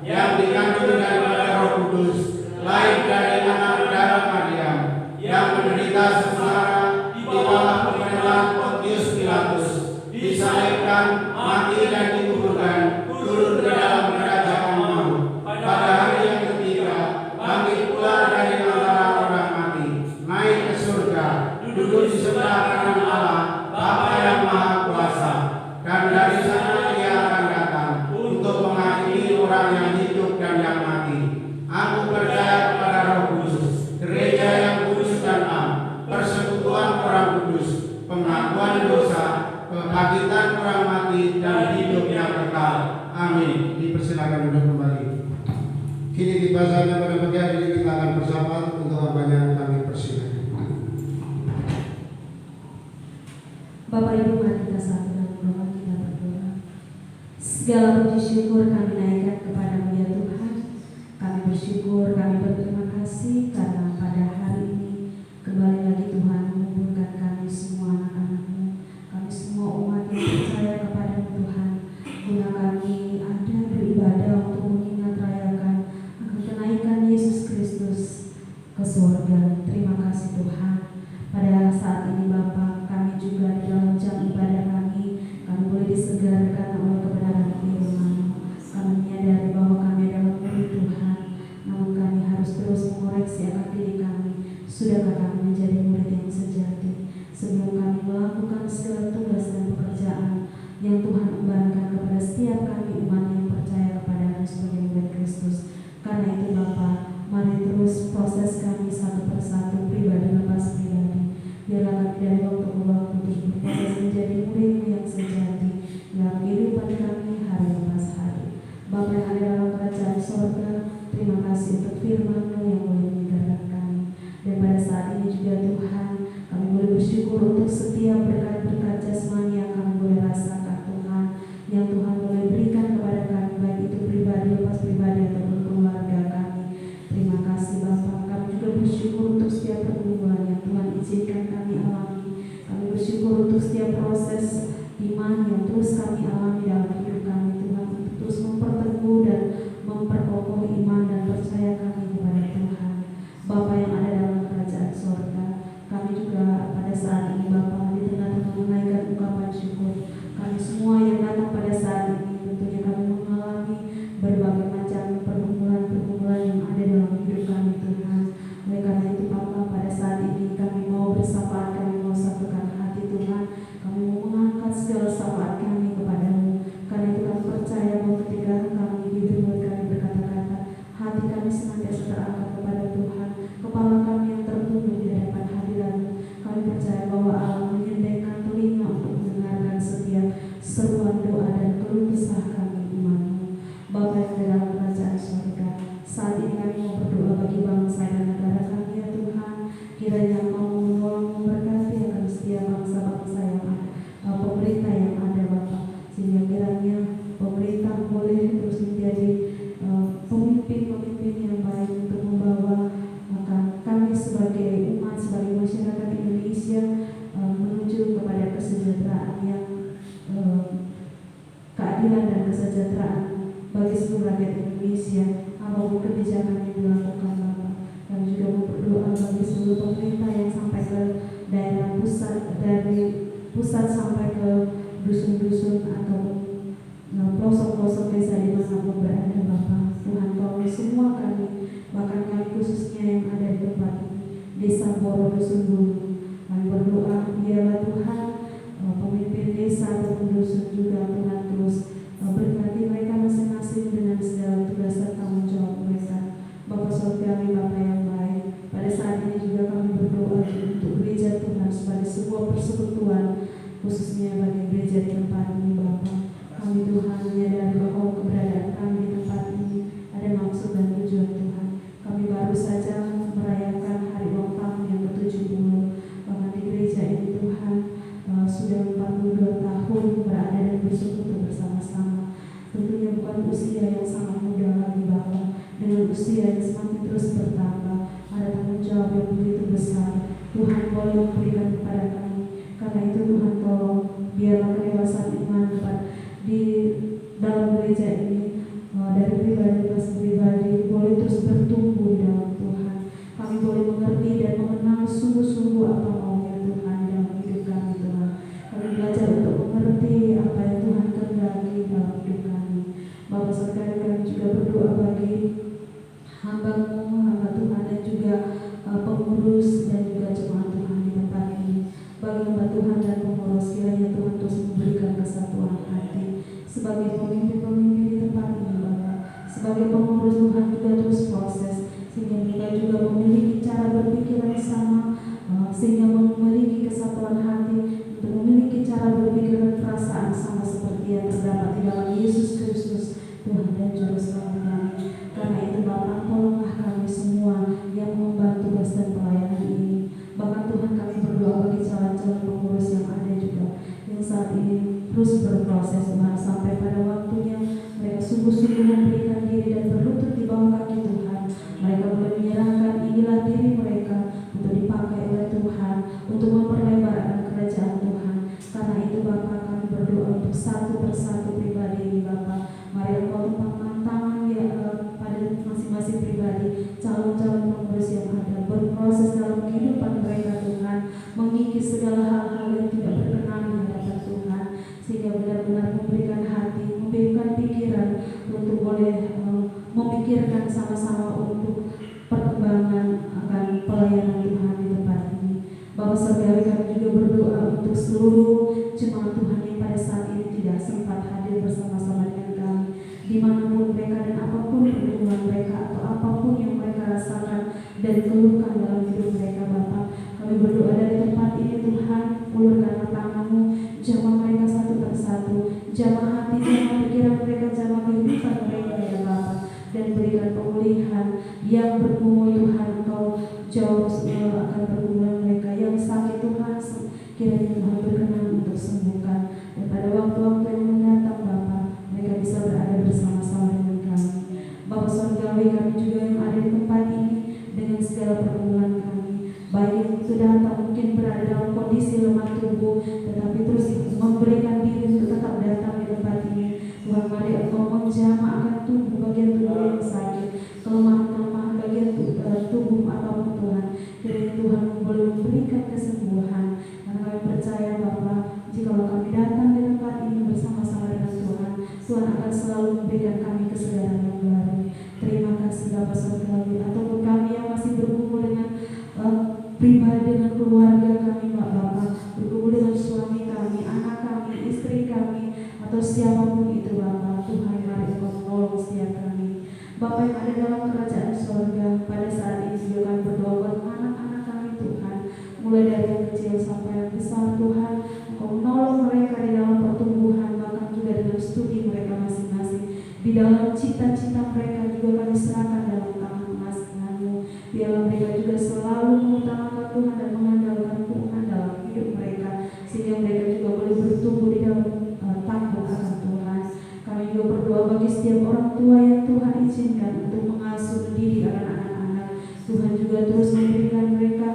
yang dikandung daripada Roh Kudus, lahir dari anak darah Maryam, yang menderita sengsara di bawah pemerintahan Pontius Pilatus, disalibkan, mati dan dikuburkan, turun ke dalam kerajaan maut, pada hari yang ketiga bangkit pula dari antara orang mati, naik ke surga, duduk di sebelah kanan Allah, Bapa yang Maha Kuasa, dan dari sana Dia akan datang untuk menghakimi orang yang hidup dan yang mati. Aku percaya kepada Roh Kudus, gereja yang kudus dan am, persekutuan orang kudus, pengakuan dosa, kebangkitan orang mati, dan hidup yang kekal. Amin. Dipersilakan untuk kembali. Kini tiba saatnya pada pagi hari ini kita akan bersama untuk hamba-Nya kami persilakan. Bapak Ibu, mari kita satu dalam doa, kita berdoa. Segala puji syukur kami naikkan kepada-Mu ya Tuhan. Kami bersyukur, kami berterima kasih karena pada hari ini kembali lagi Tuhan mengumpulkan kami semua anak-anak-Mu, kami semua umat yang percaya kepada-Mu Tuhan, guna kami ada beribadah untuk mengingat rayakan akan kenaikan Yesus Kristus ke surga. Terima kasih Tuhan. Pada saat ini Bapa, kami juga di dalam jam ibadah kami boleh disegarkan oleh kebenaran firman-Mu. Kami menyadari bahwa kami adalah murid Tuhan, namun kami harus terus mengoreksi akan diri kami. Sudahkah kami menjadi murid yang sejati sebelum kami melakukan segala tugas dan pekerjaan yang Tuhan embankan kepada setiap kami umat yang percaya kepada-Mu sebagai murid Kristus. Karena itu Bapa, mari terus proses kami satu persatu, pribadi lepas pribadi. Biarlah kami dari waktu ke waktu terus berproses menjadi murid-Mu yang sejati dalam kehidupan kami hari lepas hari. Bapa yang ada dalam kerajaan sorga, terima kasih untuk firman-Mu yang boleh menyegarkan kami. Dan pada saat ini juga Tuhan, kami boleh bersyukur untuk setiap berkat-berkat jasmani yang kami boleh rasakan Tuhan, yang Tuhan boleh berikan kepada kami, baik itu pribadi lepas pribadi ataupun keluarga kami. Terima kasih Bapa. Kami juga bersyukur untuk setiap pergumulan yang Tuhan izinkan kami alami. Kami bersyukur kami senantiasa terangkat kepada Tuhan, kepala kami yang tertunduk di hadapan hadirat-Mu. Kami percaya bahwa Allah menyediakan telinga untuk mendengarkan setiap seruan doa dan keluh kesah kami umat-Mu. Bapa yang di dalam kerajaan surga, saat ini kami mau berdoa bagi bangsa dan negara kami ya Tuhan. Kiranya Engkau menolong, memberkati akan setiap bangsa-bangsa yang ada, pemerintah yang ada Bapa, sehingga kiranya pemerintah boleh terus menjadi pemimpin-pemimpin yang baik untuk membawa kami sebagai umat, sebagai masyarakat Indonesia menuju kepada kesejahteraan yang keadilan dan kesejahteraan bagi seluruh rakyat Indonesia. Apapun kebijakan yang dilakukan Bapak, kami juga mau berdoa bagi seluruh pemerintah yang sampai ke daerah pusat, dari pusat sampai ke dusun-dusun atau pelosok-pelosok desa di mana pun berada Bapak. Tuhan tolong semua kami, bahkan kami khususnya yang ada di tempat ini, Desa Boro Dusun Bulu. Kami berdoa biarlah Tuhan pemimpin desa ataupun dusun juga Tuhan terus berkati mereka masing-masing dengan segala tugas dan tanggung jawab mereka. Bapa Surgawi, Bapa yang baik, pada saat ini juga kami berdoa untuk gereja Tuhan sebagai sebuah persekutuan, khususnya bagi gereja di tempat ini Bapa. Kami Tuhan menyadari bahwa keberadaan kami di tempat ini ada maksud dan tujuan Tuhan. Kami baru saja merayakan hari ulang tahun yang ke-70, bahkan di gereja ini Tuhan sudah 42 tahun berada dan bersekutu bersama-sama. Tentunya bukan usia yang sangat muda lagi Bapa, dengan usia yang semakin terus bertambah, ada tanggung jawab yang begitu besar. Tuhan boleh memberikan kepada kami. Karena itu Tuhan tolong biarlah kedewasaan iman di dalam gereja ini dari pribadi ke pribadi boleh terus bertumbuh di dalam Tuhan. Kami boleh mengerti dan mengenal sungguh-sungguh apa maunya Tuhan dalam hidup kami Tuhan. Kami belajar untuk mengerti apa yang Tuhan kehendaki dalam hidup kami. Bapa sekali kami juga berdoa bagi hamba-Mu, hamba Tuhan dan juga pengurus dan juga jemaat Tuhan di tempat ini. Bagi hamba Tuhan dan pengurus, kiranya Tuhan terus memberikan kesatuan hati. Sebagai pemimpin-pemimpin di tempat ini Bapak, sebagai pengurus Tuhan juga terus proses, sehingga mereka juga memiliki cara berpikir yang sama, sehingga memiliki kesatuan hati untuk memiliki cara berpikir dan perasaan sama seperti yang terdapat di dalam Yesus Kristus Tuhan dan Juru Selamat kami. Karena itu Bapak, tolonglah kami semua yang mengemban tugas dan pelayanan ini. Bahkan Tuhan kami berdoa bagi calon-calon pengurus yang ada juga, yang saat ini terus berproses Tuhan, sampai pada waktunya mereka sungguh-sungguh memberikan diri dan berlutut di bawah kaki Tuhan. Mereka boleh menyerahkan inilah diri mereka untuk dipakai oleh Tuhan, untuk memperlebar kerajaan Tuhan. Karena itu Bapak, kami berdoa untuk satu persatu pribadi ini Bapak. Mari Engkau tumpahkan tangan pada masing-masing pribadi, calon-calon pengurus yang ada, berproses dalam kehidupan mereka Tuhan, mengikis segala hal-hal yang tidak berkenan di hadapan Tuhan, sehingga benar-benar memberikan hati, memberikan pikiran untuk boleh memikirkan sama-sama untuk perkembangan akan pelayanan Tuhan di tempat ini. Bapak Surgawi, kami juga berdoa untuk seluruh jemaat Tuhan yang pada saat ini tidak sempat hadir bersama-sama dengan kami, dimanapun mereka dan apapun pergumulan mereka atau apapun yang mereka rasakan dan keluhkan dalam hidup mereka Bapak. Kami berdoa dari tempat ini Tuhan, ulurkanlah tangan-Mu, jamah mereka satu persatu, jamah hati, jamah pikiran mereka, jamah kehidupan mereka ya Bapak, dan berikan pemulihan yang bergumul Tuhan. Engkau jauh akan pergumulan mereka yang sakit Tuhan, kiranya Tuhan berkenan untuk sembuhkan, dan pada waktu-waktu yang mendatang Bapak, mereka bisa berada bersama-sama dengan kami. Bapak Surgawi, kami juga yang ada di tempat ini dengan segala pergumulan kami, baik yang sudah tak mungkin berada dalam kondisi lemah tubuh, tetapi terus memberikan diri untuk tetap datang di tempat ini. Tuhan, mari Engkau menjamahkan tubuh bagian tubuh yang sakit, kelemahan-kelemahan bagian tubuh apapun Tuhan. Kiranya Tuhan boleh memberikan kesembuhan. Karena kami percaya Bapak, jikalau kami datang di tempat ini bersama-sama dengan Tuhan, Tuhan akan selalu memberikan kami kesegaran yang baru. Terima kasih Bapak Surgawi. Ataupun kami yang masih bergumul dengan pribadi, dengan keluarga kami Bapak, bergumul dengan suami kami, anak kami, istri kami, atau siapapun itu Bapak, Tuhan mari Engkau menolong setiap kami. Bapak yang ada dalam kerajaan pencapaian besar Tuhan. Engkau menolong mereka di dalam pertumbuhan, bahkan juga dalam studi mereka masing-masing. Di dalam cita-cita mereka juga kami serahkan dalam tangan pengasih-Mu. Biarlah mereka juga selalu mengutamakan Tuhan dan mengandalkan Tuhan dalam hidup mereka, sehingga mereka juga boleh bertumbuh di dalam takut akan Tuhan. Kami juga berdoa bagi setiap orang tua yang Tuhan izinkan untuk mengasuh mendidik anak-anak. Tuhan juga terus memberikan mereka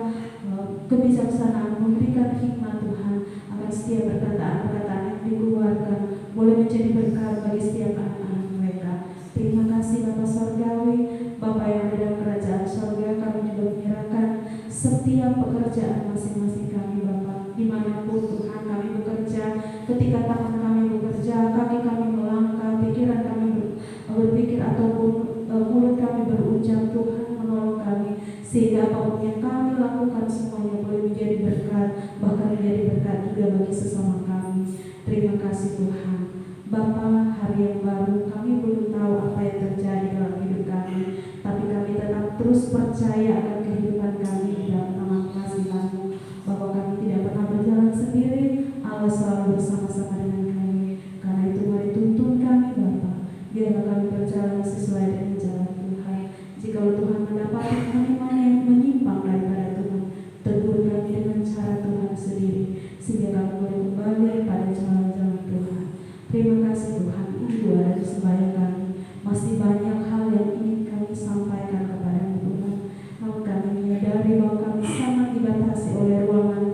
kebijaksanaan, memberikan hikmat Tuhan, agar setiap perkataan-perkataan yang dikeluarkan boleh menjadi berkat bagi setiap anak-anak mereka. Terima kasih Bapa Sorgawi, Bapa yang ada dalam kerajaan sorga. Kami juga menyerahkan setiap pekerjaan masing-masing kami Bapa, dimanapun Tuhan kami bekerja, ketika tangan kami bekerja, kaki kami melangkah, pikiran kami berpikir ataupun mulut kami berucap, Tuhan menolong kami, sehingga apapun yang kami lakukan semuanya boleh menjadi berkat, bahkan menjadi berkat juga bagi sesama kami. Terima kasih Tuhan. Bapa, hari yang baru kami belum tahu apa yang terjadi dalam hidup kami, tapi kami tetap terus percaya akan kehidupan kami di dalam nama kasih-Mu, bahwa kami tidak pernah berjalan sendiri, Allah selalu bersama-sama dengan kami. Karena itu mari tuntun kami Bapa, biarlah kami berjalan sesuai dengan jalan Tuhan. Jika Tuhan mendapati mana-mana yang menyimpang daripada Tuhan, tegur kami dengan cara Tuhan sendiri, sehingga kami boleh kembali pada jalan-jalan Tuhan. Terima kasih Tuhan, ini doa dan sembahyang kami. Masih banyak hal yang ingin kami sampaikan kepada Tuhan, namun kami menyadari bahwa kami sangat dibatasi oleh ruangan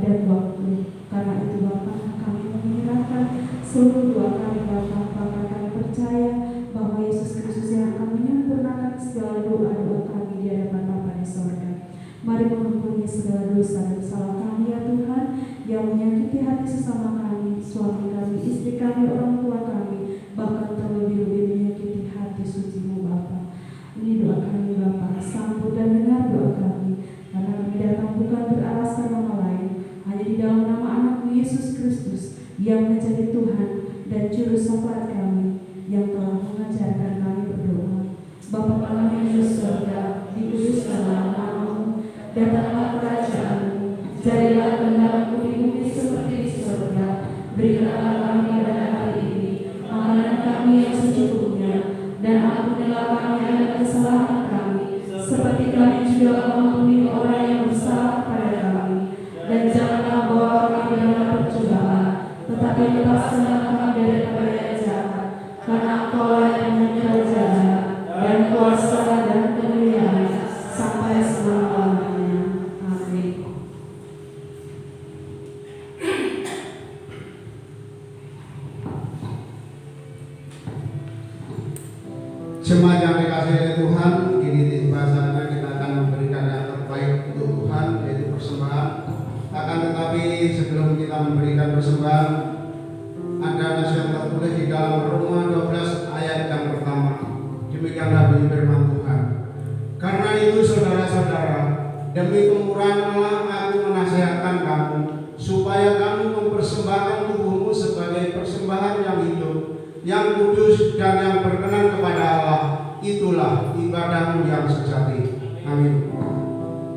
dan waktu. Karena itu Bapa, kami menyerahkan seluruh doa kami Bapa. Bapa, kami percaya bahwa Yesus Kristus yang akan menyempurnakan segala doa-doa kami di hadapan Bapa di sorga. Mari mengampuni segala dosa dan salah kami ya Tuhan, yang menyakiti hati sesama kami, suami kami, istri kami, orang tua kami, bahkan terlebih-lebih menyakiti hati suci-Mu Bapa. Ini doa kami Bapa, sambut dan dengar doa kami, karena kami datang bukan beralaskan nama lain, hanya di dalam nama Anak-Mu Yesus Kristus yang menjadi Tuhan dan Juru Selamat kami, yang telah mengajarkan kami berdoa. Bapa kami yang di surga, dikuduskanlah nama-Mu, datanglah kerajaan-Mu, jadilah kehendak-Mu di bumi seperti di surga. Berikanlah kami pada hari ini makanan kami yang secukupnya, dan ampunilah kami akan kesalahan kami, seperti kami juga mengampuni orang yang bersalah pada kami. Dan janganlah bawa kami dalam percobaan, tetapi lepaskanlah kami daripada yang jahat, karena Engkau-lah yang punya kerajaan dan kuasa dan kemuliaan sampai selama-lamanya. Amin. Jemaat yang dikasihi oleh Tuhan, kini tiba saatnya kita akan memberikan yang terbaik untuk Tuhan, yaitu persembahan. Akan tetapi sebelum kita memberikan persembahan, ada nasihat tertulis di dalam Roma 12 ayat yang pertama. Demikianlah bunyi firman Tuhan. Karena itu saudara-saudara, demi kemurahan Allah aku menasihatkan kamu, supaya kamu mempersembahkan tubuhmu sebagai persembahan yang hidup, yang kudus dan yang berkenan kepada Allah. Itulah ibadahmu yang sejati. Amin.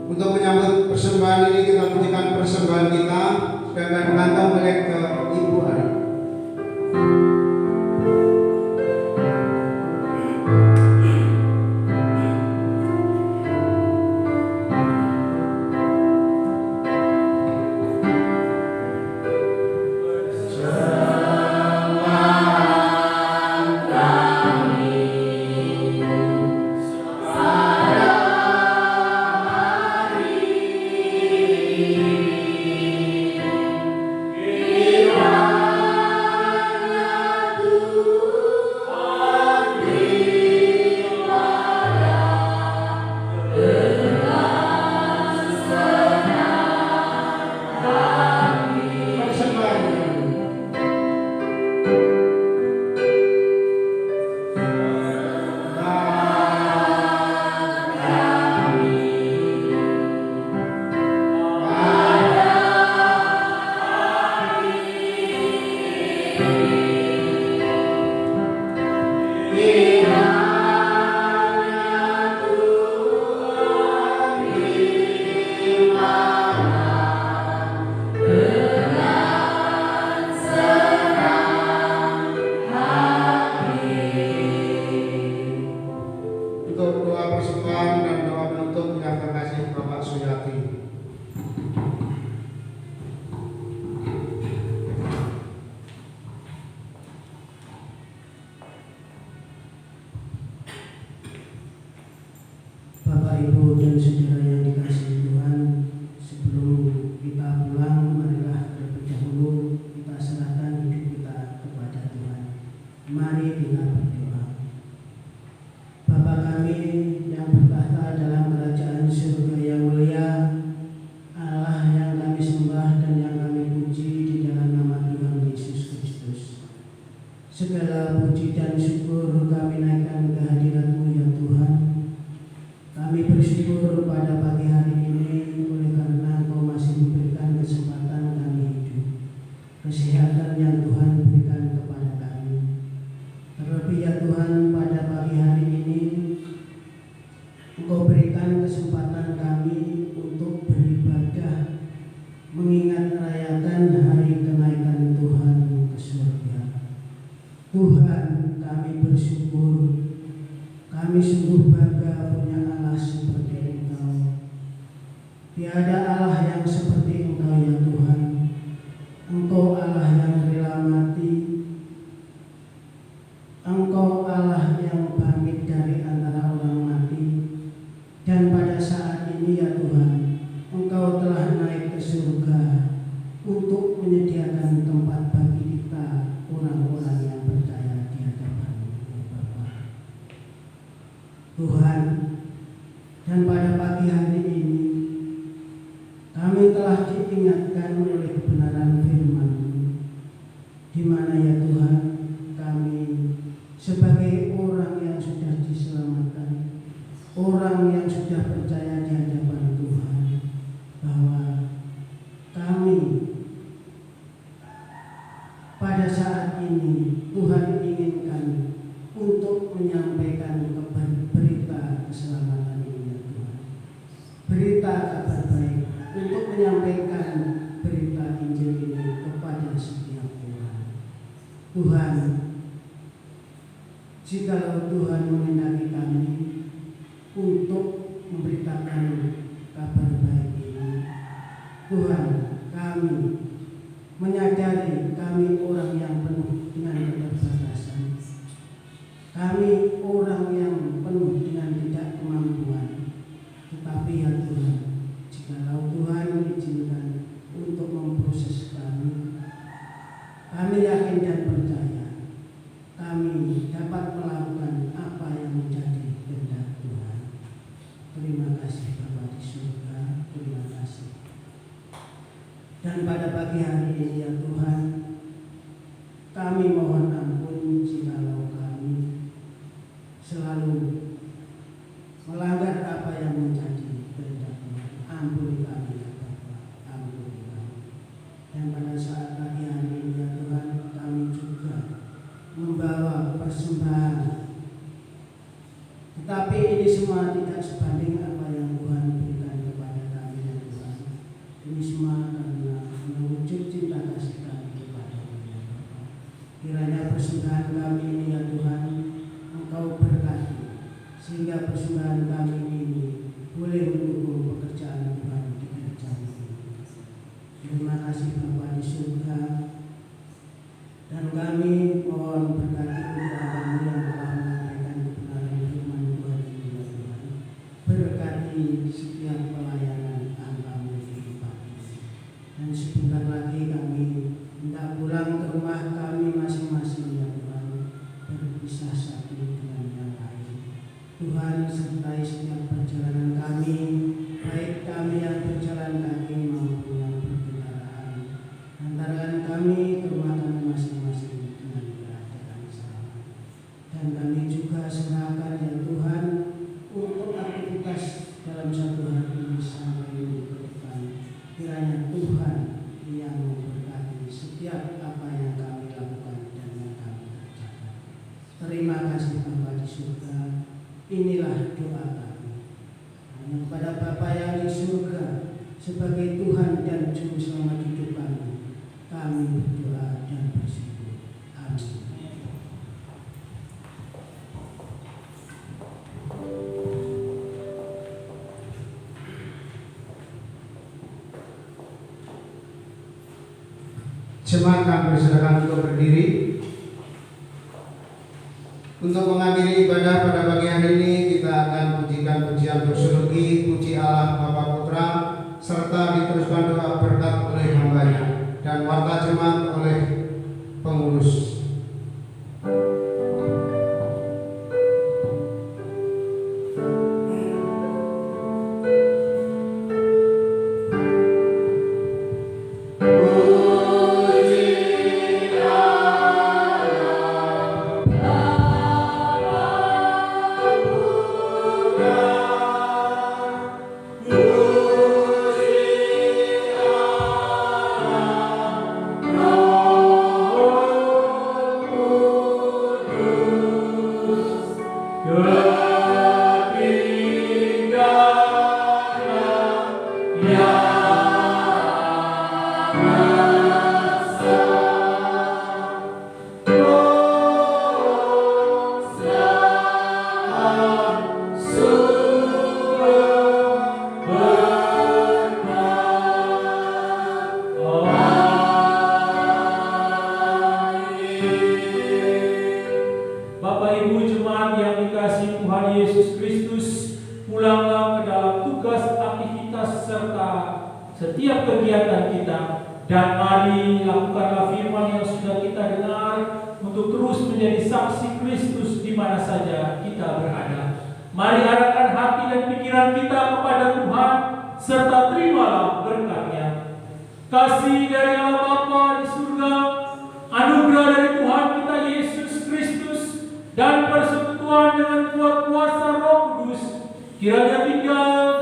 Untuk menyambut persembahan ini, kita berikan persembahan kita dengan kantong melek ke Ibu Ari. Kita Untuk doa persembahan dan doa penutup yang terkasih Bapak Suyati. Bapak, Ibu, dan saudara yang dikasihi Tuhan, sebelum kita pulang, marilah terlebih dahulu kita serahkan hidup kita kepada Tuhan. Mari kita berdoa. Bapa kami yang bertahta dalam kerajaan surga yang mulia, Allah yang kami sembah dan yang kami puji di dalam nama Tuhan Yesus Kristus. Segala puji dan syukur kami naikkan ke hadirat-Mu ya Tuhan. Kami bersyukur pada pagi hari ini oleh karena Engkau masih memberikan kesempatan kami hidup, kesehatan yang Tuhan berikan kepada kami. Terlebih ya Tuhan, pada pagi hari ini Engkau berikan kesempatan kami untuk beribadah, mengingat merayakan hari kenaikan Tuhan ke surga. Tuhan, kami bersyukur, kami sungguh bangga punya Allah seperti Engkau. Tiada Allah yang seperti Engkau ya Tuhan. Engkau Allah yang rela mati. Engkau Allah yang bangkit dari antara orang mati. Dan pada saat ini ya Tuhan, Engkau telah naik ke surga untuk menyediakan tempat bagi kita, orang-orang yang percaya di hadapan-Mu ya Bapa. Tuhan, dan pada pagi hari ini kami telah diingatkan oleh kebenaran firman-Mu, di mana ya Tuhan, kami sebagai orang yang sudah diselamatkan, orang yang sudah percaya di hadapan Tuhan, bahwa kami pada saat ini Tuhan inginkan untuk menyampaikan berita keselamatan ini ya Tuhan. Berita kabar baik untuk menyampaikan berita Injil ini kepada setiap orang. Tuhan, jikalau Tuhan mengendaki kami untuk memberitakan kabar baik ini, Tuhan, kami menyadari kami orang yang penuh dengan keterbatasan. Kami orang yang penuh dengan tidak kemampuan. Tetapi ya Tuhan, jikalau Tuhan izinkan untuk memproses kami yakin dan percaya kami dapat melakukan apa yang menjadi kehendak Tuhan. Terima kasih Bapa di surga, terima kasih. Dan pada pagi hari ini ya Tuhan, kami mohon ampun jikalau kami selalu melanggar apa yang menjadi kehendak Tuhan. Ampuni kami ya Bapa, ampuni kami. Dan pada saat pagi hari ini ya Tuhan, kami juga membawa persembahan. Tetapi ini semua tidak sebanding apa yang Tuhan berikan kepada kami ya Tuhan. Ini semua karena mewujud cinta kasih kami kepada-Mu ya Bapa. Kiranya persembahan kami ini ya Tuhan, Engkau berkati, sehingga persembahan kami ini boleh mendukung pekerjaan Tuhan di gereja ini. Terima kasih Bapa di surga. Dan kami mohon berkati doa-Mu yang telah menyampaikan kebenaran firman Tuhan ini ya Tuhan. Berkati setiap pelayanan Hamba-Mu di pagi ini. Dan sebentar lagi kami hendak pulang ke rumah kami masing-masing ya Tuhan, berpisah satu dengan yang lain. Tuhan sertai setiap perjalanan kami, baik kami yang berjalan kaki maupun yang berkendaraan. Antarkan kami ke rumah kami masing-masing dengan keadaan selamat. Dan kami juga serahkan ya Tuhan untuk aktivitas dalam satu hari ini sampai minggu ke depan. Kiranya Tuhan yang memberkati setiap apa yang kami lakukan dan yang kami kerjakan. Terima kasih Bapa di surga. Inilah doa kami. Hanya kepada Bapa yang di surga, sebagai Tuhan dan Juru Selamat hidup kami berdoa dan bersyukur. Amin. Jemaat kami persilakan untuk berdiri. Untuk mengakhiri ibadah pada pagi hari ini, kita akan pujikan pujian doksologi, puji Allah Bapa Putra, serta diteruskan doa berkat oleh hambanya dan warta jemaat oleh pengurus. Bapak Ibu jemaat yang dikasihi Tuhan Yesus Kristus, pulanglah ke dalam tugas, aktivitas serta setiap kegiatan kita, dan mari lakukanlah firman yang sudah kita dengar untuk terus menjadi saksi Kristus di mana saja kita berada. Mari arahkan hati dan pikiran kita kepada Tuhan serta terimalah berkat-Nya. Kasih dari Allah Bapa di surga, anugerah dari Tuhan kita Yesus Kristus, dan persekutuan dengan kuat kuasa Roh Kudus kiranya tinggal